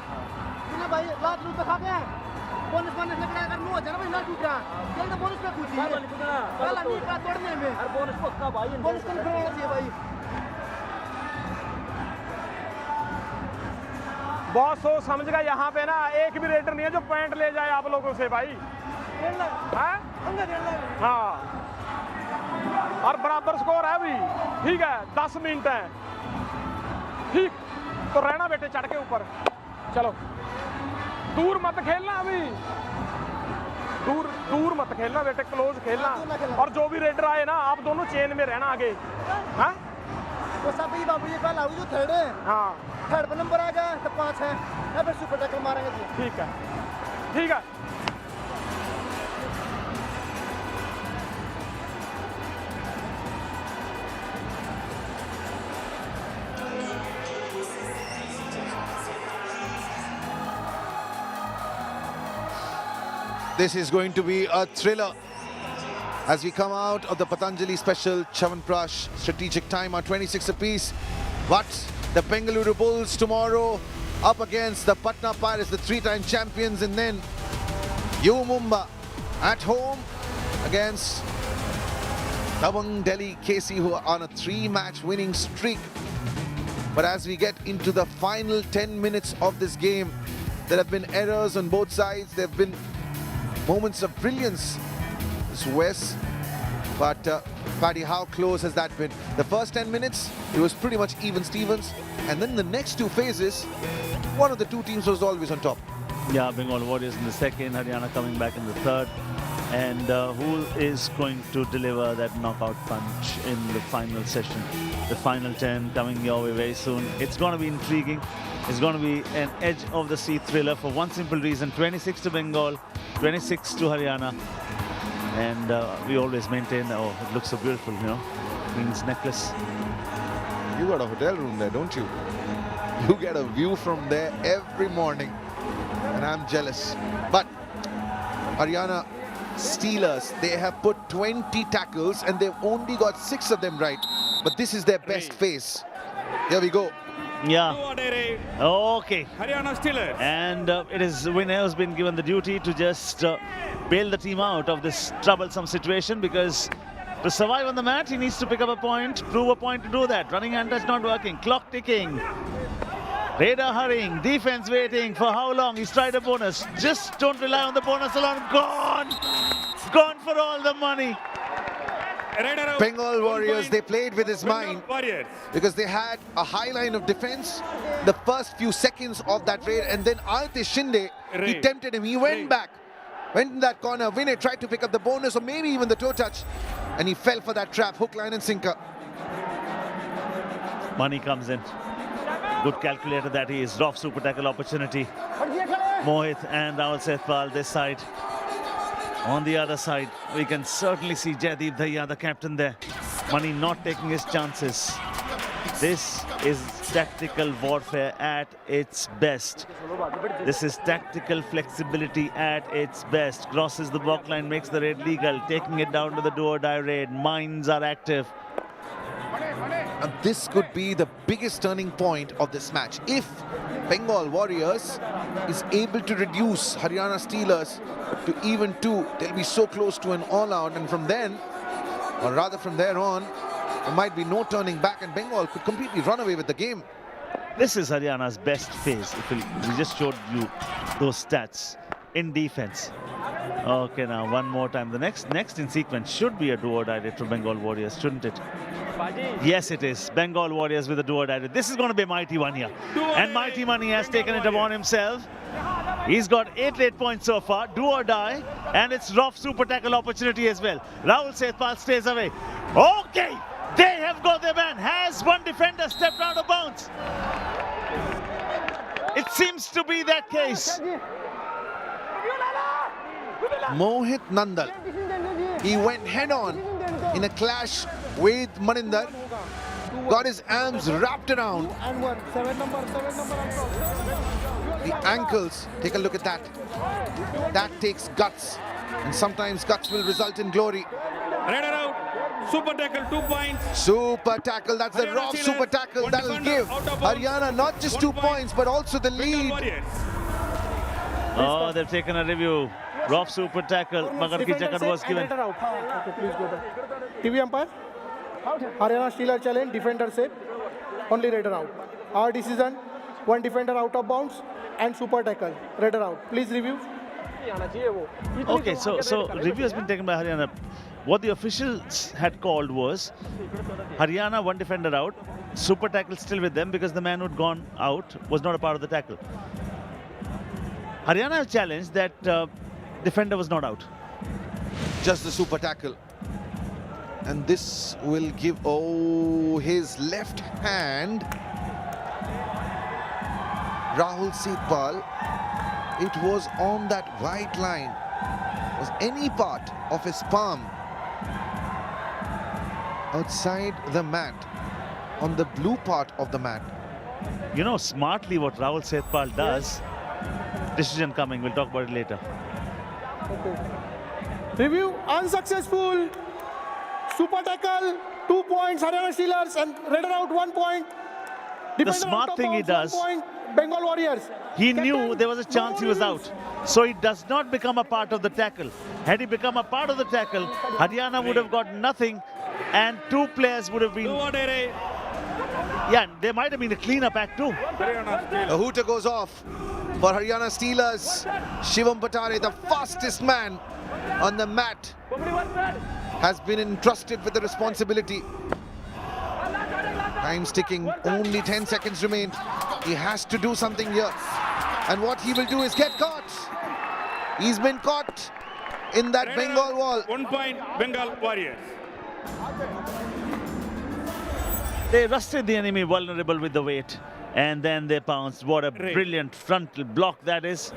तूने भाई लात लूट खा गया बोनस बोनस लगना अगर नो हो जाए ना भाई ना टूट रहा ये तो बोनस पे कुछ है पहला नहीं का तोड़ने में हर बोनस पक्का भाई बोनस कौन करवाना चाहिए भाई बॉस हो समझ गया यहाँ पे ना एक भी रेटर नहीं है जो पॉइंट ले जाए आप लोगों से भाई हाँ और बराबर स्कोर है अभी ठीक है 10 मिनट है ठीक तो रहना बेटे चढ़ के ऊपर चलो दूर मत खेलना अभी दूर मत खेलना बेटे क्लोज खेलना और जो भी रेडर आए ना आप दोनों चेन में रहना आगे हाँ वो सब ही बाबू ये पहला जो थर्ड है हाँ थर्ड पर नंबर आ गया तो 5 है या फिर सुपर टैकल मारेंगे ठीक है ठीक है This is going to be a thriller as we come out of the Patanjali Special Chyawanprash strategic time on 26 apiece. But the Bengaluru Bulls tomorrow up against the Patna Pirates, the 3-time champions, and then U Mumba at home against Tabang Delhi KC, who are on a 3-match winning streak. But as we get into the final 10 minutes of this game, there have been errors on both sides. There have been moments of brilliance. It's Wes, but Paddy, how close has that been? The first 10 minutes, it was pretty much even Stevens, and then the next two phases, one of the two teams was always on top. Yeah, Bengal Warriors in the second, Haryana coming back in the third. And who is going to deliver that knockout punch in the final session? The final 10 coming your way very soon. It's going to be intriguing. It's going to be an edge of the seat thriller for one simple reason. 26 to Bengal, 26 to Haryana. And we always maintain, oh, it looks so beautiful, you know, Queen's necklace. You got a hotel room there, don't you? You get a view from there every morning, and I'm jealous. But Haryana Steelers, they have put 20 tackles and they've only got 6 of them right. But this is their best phase. Here we go. Yeah. Okay. Haryana Steelers. And it is Winner who's been given the duty to just bail the team out of this troublesome situation, because to survive on the mat, he needs to pick up a point, prove a point to do that. Running hand touch not working, clock ticking. Raider hurrying, defense waiting for how long? He's tried a bonus. Just don't rely on the bonus alone. Gone! Gone for all the money. Bengal Warriors, they played with his mind because they had a high line of defense the first few seconds of that raid, and then Aditya Shinde, he tempted him. He went back, went in that corner. Vinay tried to pick up the bonus or maybe even the toe touch, and he fell for that trap, hook, line and sinker. Money comes in. Good calculator that he is. Rough super tackle opportunity. Mohit and Rahul Sethpal this side. On the other side, we can certainly see Jaideep Dhaya, the captain there. Money not taking his chances. This is tactical warfare at its best. This is tactical flexibility at its best. Crosses the block line, makes the raid legal, taking it down to the do or die raid. Minds are active. And this could be the biggest turning point of this match. If Bengal Warriors is able to reduce Haryana Steelers to even 2, they'll be so close to an all-out. And from then, or rather from there on, there might be no turning back and Bengal could completely run away with the game. This is Haryana's best phase. We just showed you those stats in defense. Okay, now one more time. The next in sequence should be a do-or-die for Bengal Warriors, shouldn't it? Yes, it is. Bengal Warriors with a do-or-die. This is going to be a mighty one here. And Mighty Money has taken it upon himself. He's got 8 late points so far. Do-or-die. And it's rough super tackle opportunity as well. Rahul Sethpal stays away. Okay! They have got their man. Has one defender stepped out of bounds? It seems to be that case. Mohit Nandal, he went head-on in a clash with Maninder, got his arms wrapped around the ankles. Take a look at that. That takes guts, and sometimes guts will result in glory. Raider out. Super tackle, 2 points. Super tackle, that's the raw super tackle that will give Haryana not just 2 points but also the lead. Oh, they've taken a review. Rough super tackle. Magar ki jacket was given. Okay, please go there. TV umpire. Haryana Steeler challenge, defender safe. Only Raider out. Our decision, one defender out of bounds and super tackle. Raider out. Please review. Okay, so review has been taken by Haryana. What the officials had called was Haryana, one defender out, super tackle still with them because the man who'd gone out was not a part of the tackle. Haryana challenged that defender was not out. Just the super tackle. And this will give, his left hand. Rahul Sethpal, it was on that white line. Was any part of his palm outside the mat, on the blue part of the mat. You know smartly what Rahul Sethpal does. Decision coming, we'll talk about it later. Okay. Review, unsuccessful. Super tackle, 2 points, Haryana Steelers, and Raider out 1 point. The smart thing he does, 1 point, Bengal Warriors. He knew there was a chance he was out. So he does not become a part of the tackle. Had he become a part of the tackle, Haryana would have got nothing and 2 players would have been... Yeah, there might have been a cleanup act too. A hooter goes off for Haryana Steelers. Shivam Patare, the fastest man on the mat, has been entrusted with the responsibility. Time's ticking, only 10 seconds remain. He has to do something here. And what he will do is get caught. He's been caught in that Bengal wall. 1 point, Bengal Warriors. They rusted the enemy vulnerable with the weight and then they pounced. What a brilliant frontal block that is.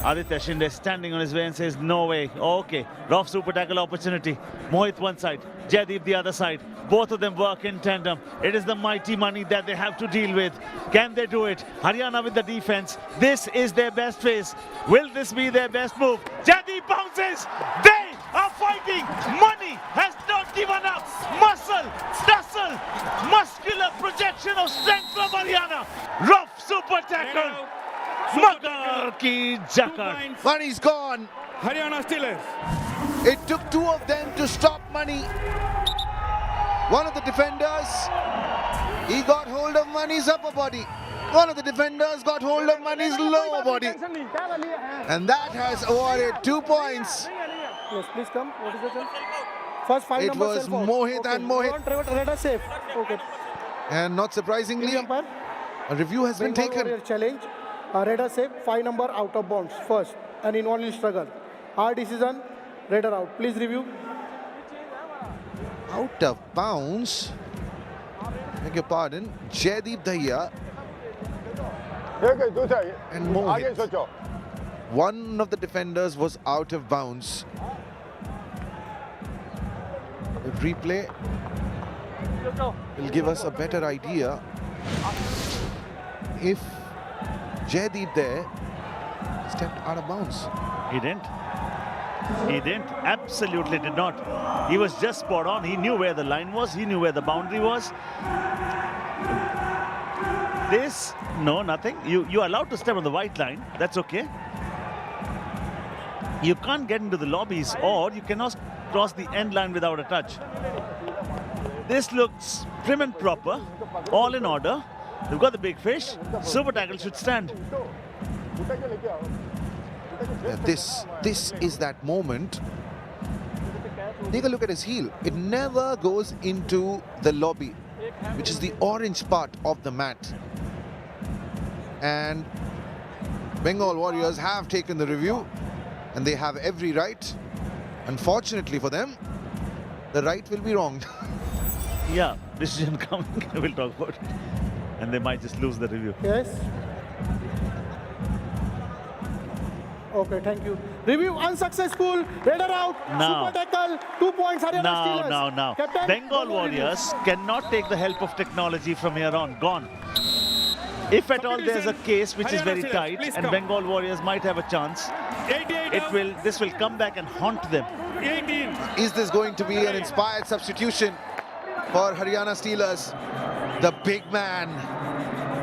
Aditya Shinde standing on his way and says, no way. Okay, rough super tackle opportunity. Mohit one side, Jaideep the other side. Both of them work in tandem. It is the Mighty Money that they have to deal with. Can they do it? Haryana with the defense. This is their best phase. Will this be their best move? Jaideep bounces. They are fighting. Money has not given up. Muscle, tussle, muscular projection of strength from Haryana. Rough super tackle. Magar ki jakat. Money's gone. Haryana Steelers. It took 2 of them to stop Money. One of the defenders, he got hold of Money's upper body. One of the defenders got hold of Money's lower body. And that has awarded 2 points. Yes, please come. What is the chance? First 5 It numbers was self out. Mohit Okay. and Mohit. Raider safe. Okay. And not surprisingly, Umpire. a review has been Bengal taken. Warrior challenge. Raider safe, 5 number out of bounds first and involved struggle. Our decision, Raider out. Please review. Out of bounds. Beg your pardon. Jaideep Dahiya and Mohit. One of the defenders was out of bounds. The replay will give us a better idea if Jaideep there stepped out of bounds. He didn't. He didn't. Absolutely did not. He was just spot on. He knew where the line was. He knew where the boundary was. This, no, nothing. You're allowed to step on the white line. That's okay. You can't get into the lobbies, or you cannot cross the end line without a touch. This looks prim and proper, all in order. They've got the big fish. Super tackle should stand. Yeah, this is that moment. Take a look at his heel. It never goes into the lobby, which is the orange part of the mat. And Bengal Warriors have taken the review, and they have every right. Unfortunately for them, the right will be wrong. Yeah, decision coming. We'll talk about it. And they might just lose the review. Yes. Okay, thank you. Review unsuccessful. Raider out. Now. Super tackle. 2 points. Haryana Steelers. Now. Captain, Bengal Warriors cannot take the help of technology from here on. Gone. If at all there's a case which is very tight and Bengal Warriors might have a chance, this will come back and haunt them. 18. Is this going to be an inspired substitution for Haryana Steelers? The big man,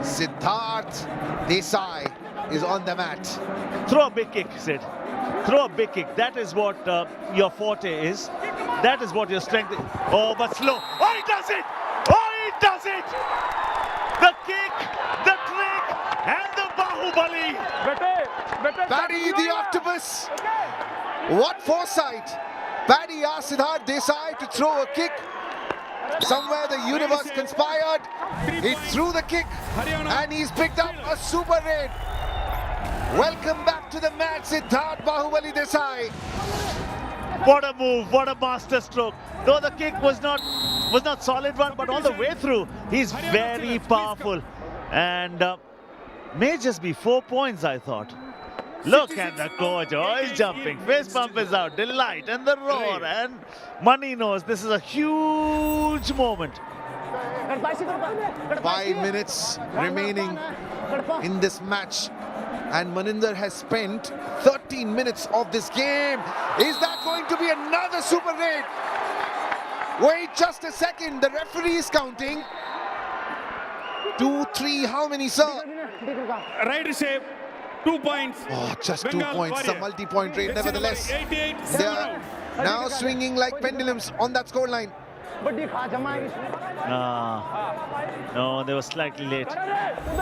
Siddharth Desai, is on the mat. Throw a big kick, Sid. Throw a big kick. That is what your forte is. That is what your strength is. Oh, but slow. Oh, he does it! Oh, he does it! The kick, the trick, and the Bahubali. Paddy the Octopus. What foresight. Paddy asked Siddharth Desai to throw a kick. Somewhere the universe conspired. He threw the kick and he's picked up a super raid. Welcome back to the mat, Siddharth Bahubali Desai. What a move, what a master stroke. Though the kick was not solid one, but all the way through, he's very powerful. And may just be 4 points, I thought. Look at the coach, oh, he's jumping, fist pump is out, delight and the roar, and Money knows this is a huge moment. 5 minutes remaining in this match, and Maninder has spent 13 minutes of this game. Is that going to be another super raid? Wait just a second, the referee is counting. 2, 3, how many, sir? Right save, 2 points. Oh, just Bengal 2 points, Warrior. a multi-point raid nevertheless. 88, They are now swinging like pendulums on that scoreline. No, they were slightly late.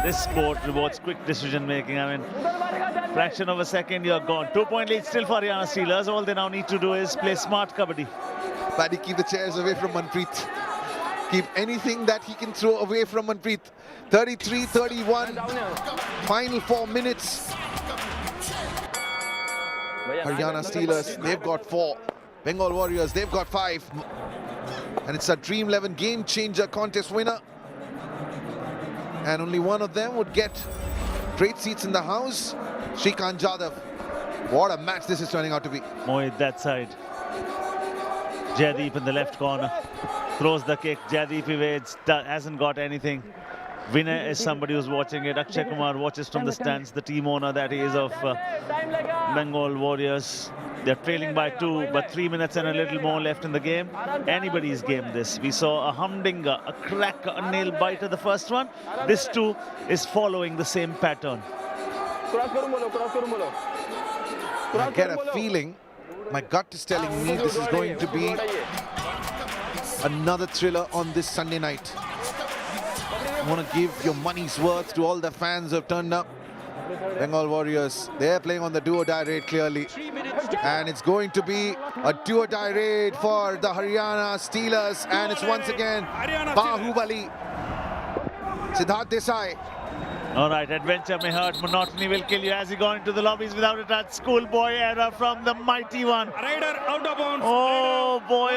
This sport rewards quick decision making. I mean, fraction of a second, you're gone. 2 point lead still for Haryana Steelers. All they now need to do is play smart kabaddi. Paddy, keep the chairs away from Manpreet. Keep anything that he can throw away from Manpreet. 33-31, final 4 minutes. Haryana Steelers, they've got 4. Bengal Warriors, they've got 5. And it's a Dream 11 game changer contest winner. And only one of them would get great seats in the house. Shrikant Jadhav. What a match this is turning out to be. Mohit that side. Jaideep in the left corner. Throws the kick. Jaideep evades. Hasn't got anything. Vinay is somebody who's watching it. Akshay Kumar watches from the stands. The team owner that he is of Bengal Warriors. They're trailing by 2, but 3 minutes and a little more left in the game. Anybody's game this. We saw a humdinger, a crack, a nail biter the first one. This too is following the same pattern. I get a feeling, my gut is telling me this is going to be another thriller on this Sunday night. I want to give your money's worth to all the fans who have turned up. Bengal Warriors, they're playing on the do-or-die raid clearly. And it's going to be a do-or-die raid for the Haryana Steelers. And it's once again Bahubali, Siddharth Desai. All right, adventure may hurt, monotony will kill you. As he gone into the lobbies without a touch. Schoolboy error from the mighty one. Rider out of bounds. Oh boy,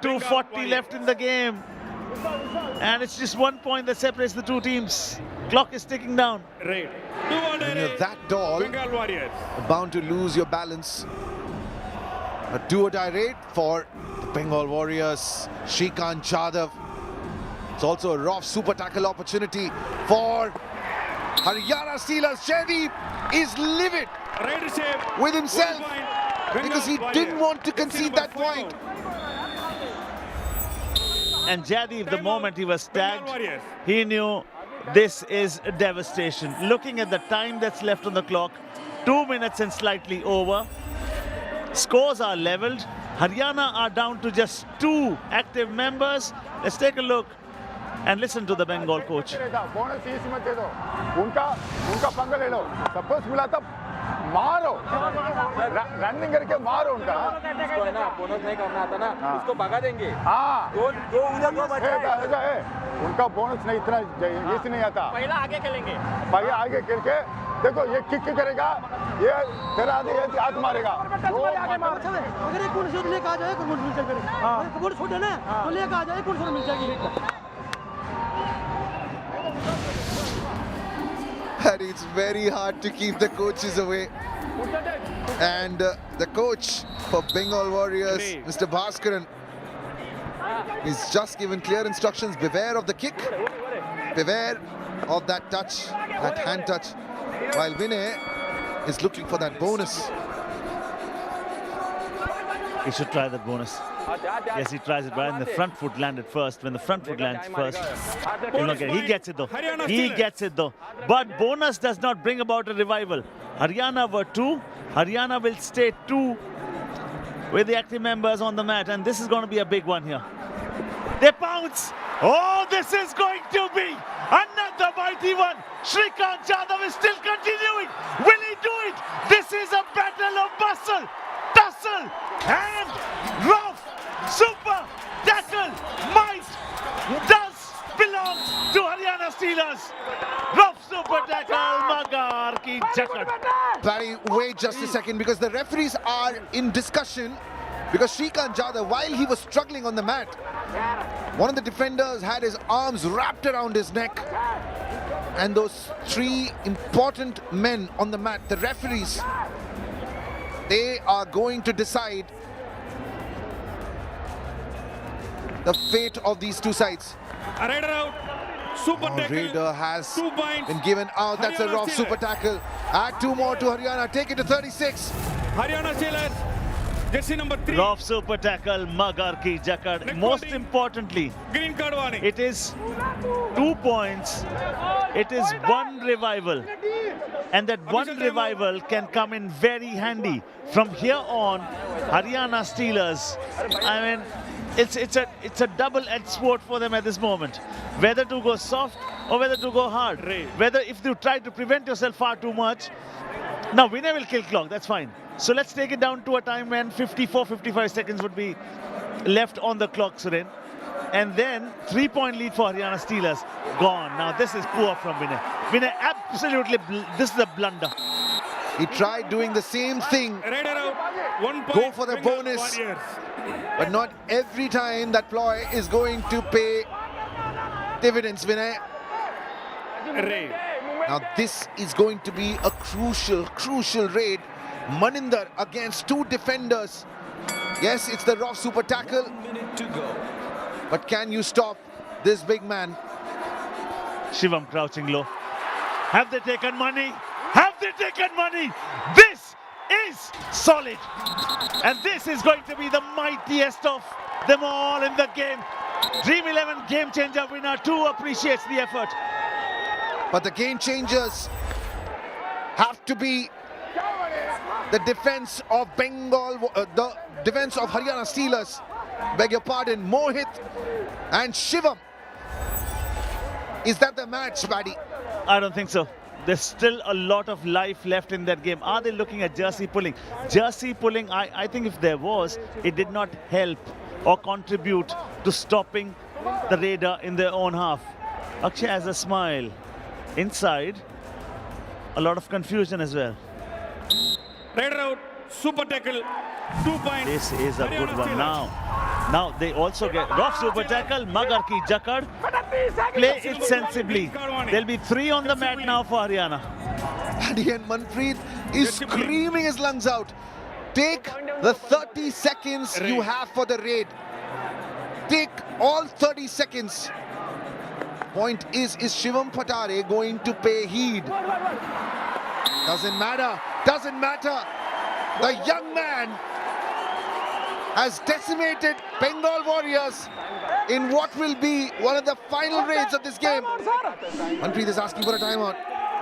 2:40 left in the game. And it's just 1 point that separates the two teams. Clock is ticking down. Right. When you're that tall, Bengal Warriors. you're bound to lose your balance. A do-or-die raid for the Bengal Warriors, Shrikant Jadhav. It's also a rough super tackle opportunity for Haryana Steelers. Jaideep is livid Right save. with himself. 1 point. because he didn't want to concede that point. And Jaideep, the moment he was Bengal tagged, Warriors. he knew this is devastation. Looking at the time that's left on the clock, 2 minutes and slightly over. Scores are leveled. Haryana are down to just 2 active members. Let's take a look and listen to the Bengal coach. Bonus इस मत दे दो उनका पंगा ले लो suppose मिला तब मारो running करके मारो उनका इसको है ना बोनस नहीं करना आता ना उसको भगा देंगे हाँ दो उधर दो बचा है उनका बोनस नहीं इतना इसी नहीं आता पहला आगे खेलेंगे पहले आगे खेल के देखो ये किक करेगा ये तेरा आदमी ये हाथ मारेगा अगर एक गुण शोध लेकर आ जाए गुण मिल जाएगा गुण शोध है ना तो लेकर आ जाए गुण शोध मिल जाएगी And it's very hard to keep the coaches away. And the coach for Bengal Warriors, Mr. Bhaskaran, is just given clear instructions. Beware of the kick. Beware of that touch, that hand touch. While Vinay is looking for that bonus. He should try that bonus. Yes, he tries it right, and the front foot landed first. When the front foot lands first, he'll not get it. He gets it though. He gets it though. But bonus does not bring about a revival. Haryana were 2. Haryana will stay 2 with the active members on the mat, and this is going to be a big one here. They pounce. Oh, this is going to be another mighty one. Shrikant Jadhav is still continuing. Will he do it? This is a battle of muscle, tussle, and rough. Super tackle might does belong to Haryana Steelers. Rough super tackle, Magar ki jakad. Barry, wait just a second, because the referees are in discussion, because Shrikant Jadhav, while he was struggling on the mat, one of the defenders had his arms wrapped around his neck, and those 3 important men on the mat, the referees, they are going to decide the fate of these 2 sides. A Raider out. Super tackle. Raider has 2 points. been given out. That's a Haryana rough Steelers. super tackle. Add 2 more to Haryana. Take it to 36. Haryana Steelers. Jersey number 3. Rough super tackle, Magar ki jakad. Most importantly, Green card warning. it is 2 points. It is 1 revival. And that 1 revival can come in very handy. From here on, Haryana Steelers, I mean, it's a double-edged sword for them at this moment. Whether to go soft or whether to go hard. Whether if you try to prevent yourself far too much. Now, Vinay will kill clock, that's fine. So let's take it down to a time when 54-55 seconds would be left on the clock, Suren. And then 3-point lead for Haryana Steelers. Gone. Now this is poor from Vinay. Vinay absolutely, this is a blunder. He tried doing the same thing. Raider out. 1 point. Go for the Bengal bonus. Warriors. But not every time that ploy is going to pay dividends, Vinay. Raid. Now this is going to be a crucial raid. Maninder against 2 defenders. Yes, it's the rough super tackle. 1 minute to go. But can you stop this big man? Shivam crouching low. Have they taken money? Have they taken money? This is solid. And this is going to be the mightiest of them all in the game. Dream 11 game changer winner 2 appreciates the effort. But the game changers have to be the defense of Bengal, the defense of Haryana Steelers. Beg your pardon, Mohit and Shivam. Is that the match, Paddy? I don't think so. There's still a lot of life left in that game. Are they looking at jersey pulling? Jersey pulling, I think if there was, it did not help or contribute to stopping the Raider in their own half. Akshay has a smile. Inside, a lot of confusion as well. Raider out. Super tackle. 2 points. This is a Haryana good one Steelers. now. They also get rough super tackle, Magar ki jakad. Play it sensibly. There'll be 3 on the mat now for Haryana. Paddy and Manpreet is screaming his lungs out. Take the 30 seconds you have for the raid. Take all 30 seconds. Point is Shivam Patare going to pay heed? Doesn't matter. Doesn't matter. The young man has decimated Bengal Warriors in what will be one of the final raids of this game. Manpreet is asking for a timeout.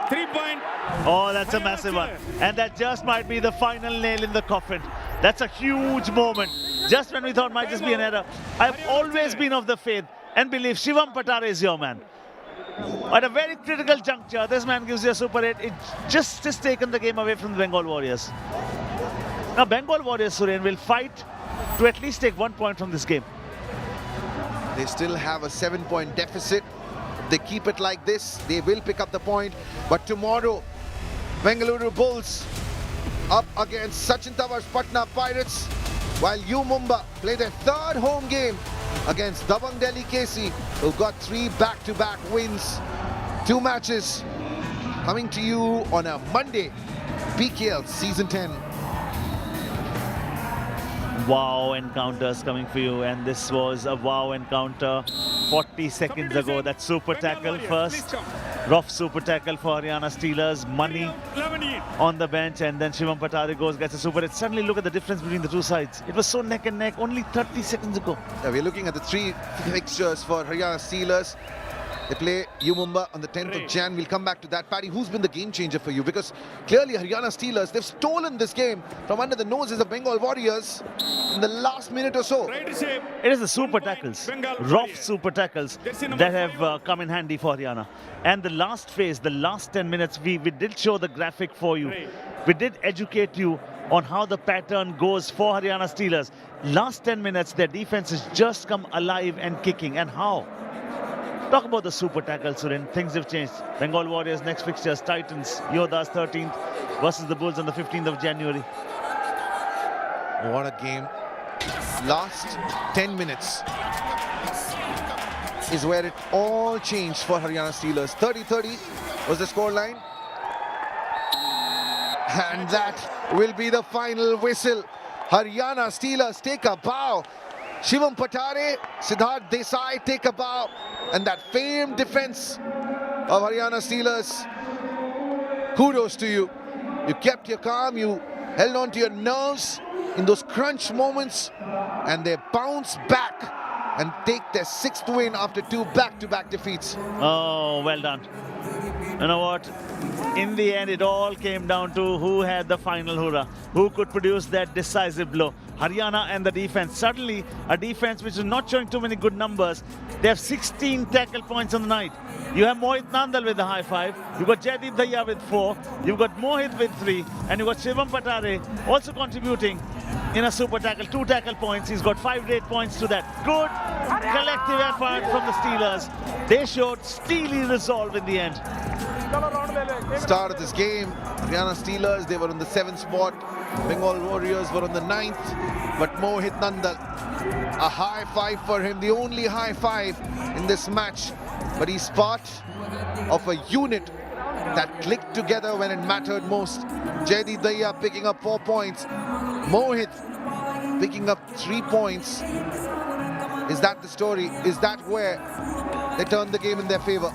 3 point. Oh, that's a massive one. And that just might be the final nail in the coffin. That's a huge moment. Just when we thought might just be an error. I've always been of the faith and believe Shivam Patare is your man. At a very critical juncture, this man gives you a Super 8. It just has taken the game away from the Bengal Warriors. Now, Bengal Warriors, Suren, will fight to at least take 1 point from this game. They still have a 7-point deficit. If they keep it like this, they will pick up the point. But tomorrow, Bengaluru Bulls up against Sachin Tawar's Patna Pirates, while U Mumbai play their third home game against Dabang Delhi KC, who got 3 back-to-back wins. 2 matches coming to you on a Monday. PKL Season 10. Wow encounters coming for you, and this was a wow encounter 40 seconds ago. That super tackle first, rough super tackle for Haryana Steelers, money on the bench, and then Shivam Patare gets a super. Suddenly look at the difference between the two sides. It was so neck and neck only 30 seconds ago. Yeah, we're looking at the 3 fixtures for Haryana Steelers. They play U Mumbai on the 10th of Jan. We'll come back to that. Paddy, who's been the game changer for you? Because clearly Haryana Steelers, they've stolen this game from under the noses of Bengal Warriors in the last minute or so. It is the super tackles, rough super tackles that have come in handy for Haryana. And the last phase, the last 10 minutes, we did show the graphic for you. We did educate you on how the pattern goes for Haryana Steelers. Last 10 minutes, their defense has just come alive and kicking. And how? Talk about the super tackle, Suren. Things have changed. Bengal Warriors next fixtures, Titans, Yodhas 13th versus the Bulls on the 15th of January. What a game. Last 10 minutes is where it all changed for Haryana Steelers. 30-30 was the scoreline. And that will be the final whistle. Haryana Steelers take a bow. Shivam Patare, Siddharth Desai take a bow. And that famed defense of Haryana Steelers, kudos to you. You kept your calm, you held on to your nerves in those crunch moments, and they bounce back and take their 6th win after 2 back-to-back defeats. Oh, well done. You know what? In the end, it all came down to who had the final hurrah, who could produce that decisive blow. Haryana and the defense. Suddenly, a defense which is not showing too many good numbers. They have 16 tackle points on the night. You have Mohit Nandal with the high 5. You've got Jaideep Daya with 4. You've got Mohit with 3. And you've got Shivam Patare also contributing in a super tackle. 2 tackle points. He's got 5 great points to that. Good collective effort from the Steelers. They showed steely resolve in the end. Start of this game, Haryana Steelers, they were on the 7th spot. Bengal Warriors were on the 9th. But Mohit Nandal, a high 5 for him, the only high 5 in this match. But he's part of a unit that clicked together when it mattered most. Jaideep Daya picking up 4 points. Mohit picking up 3 points. Is that the story? Is that where they turned the game in their favor?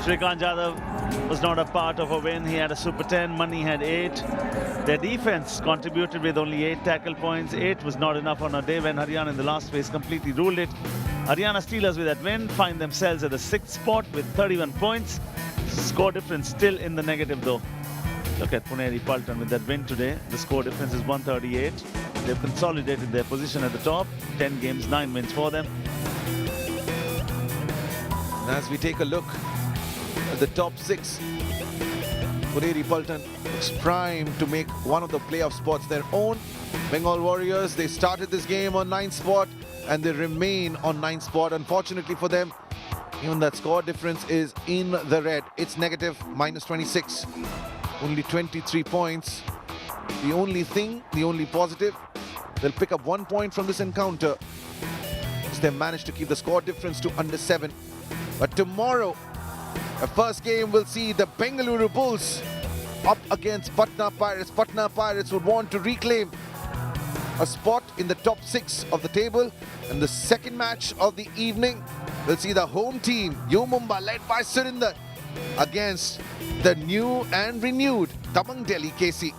Shrikant Jadhav was not a part of a win. He had a super 10. Mani had 8. Their defense contributed with only 8 tackle points. 8 was not enough on a day when Haryana in the last phase completely ruled it. Haryana Steelers with that win find themselves at the 6th spot with 31 points. Score difference still in the negative though. Look at Puneri Paltan with that win today. The score difference is 138. They've consolidated their position at the top. 10 games, 9 wins for them. And as we take a look at the top 6, Puneri Paltan looks primed to make one of the playoff spots their own. Bengal Warriors, they started this game on 9th spot and they remain on 9th spot. Unfortunately for them, even that score difference is in the red. It's negative, minus 26. Only 23 points. The only thing, the only positive, they'll pick up 1 point from this encounter. They managed to keep the score difference to under 7. But tomorrow, the first game will see the Bengaluru Bulls up against Patna Pirates. Patna Pirates would want to reclaim a spot in the top 6 of the table. And the second match of the evening will see the home team, U Mumbai, led by Surinder, against the new and renewed Dabang Delhi KC.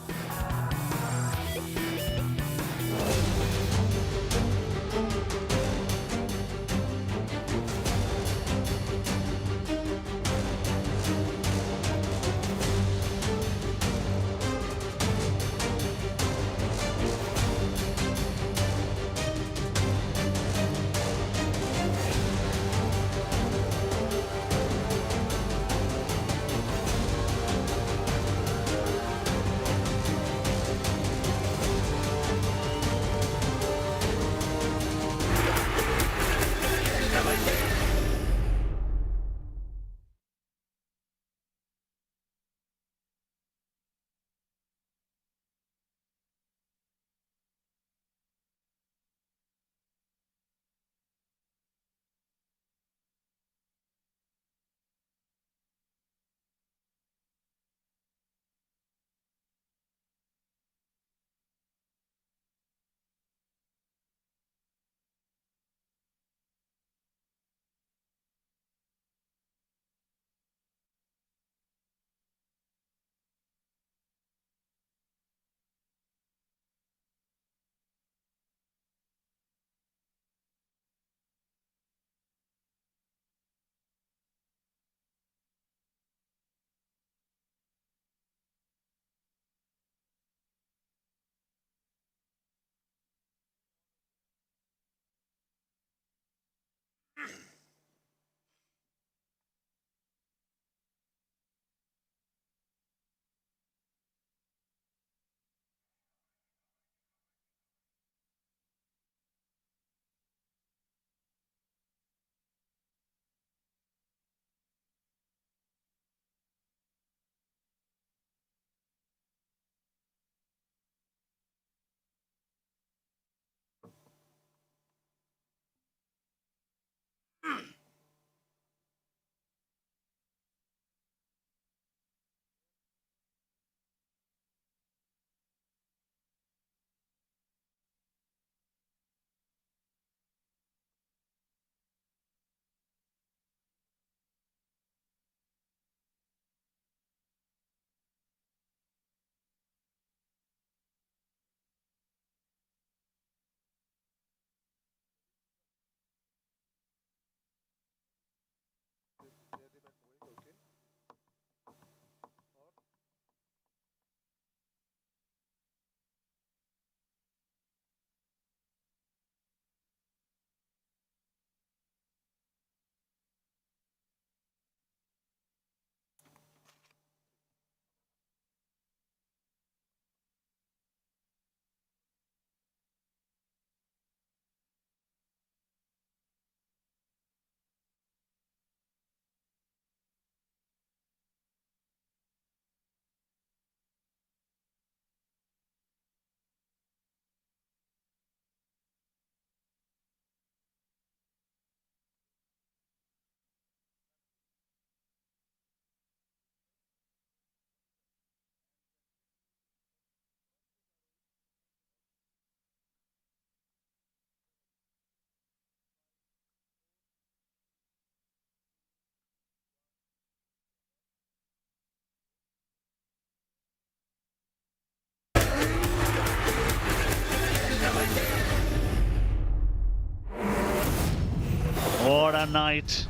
a night.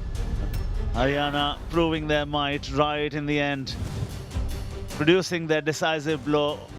Haryana proving their might right in the end, producing their decisive blow.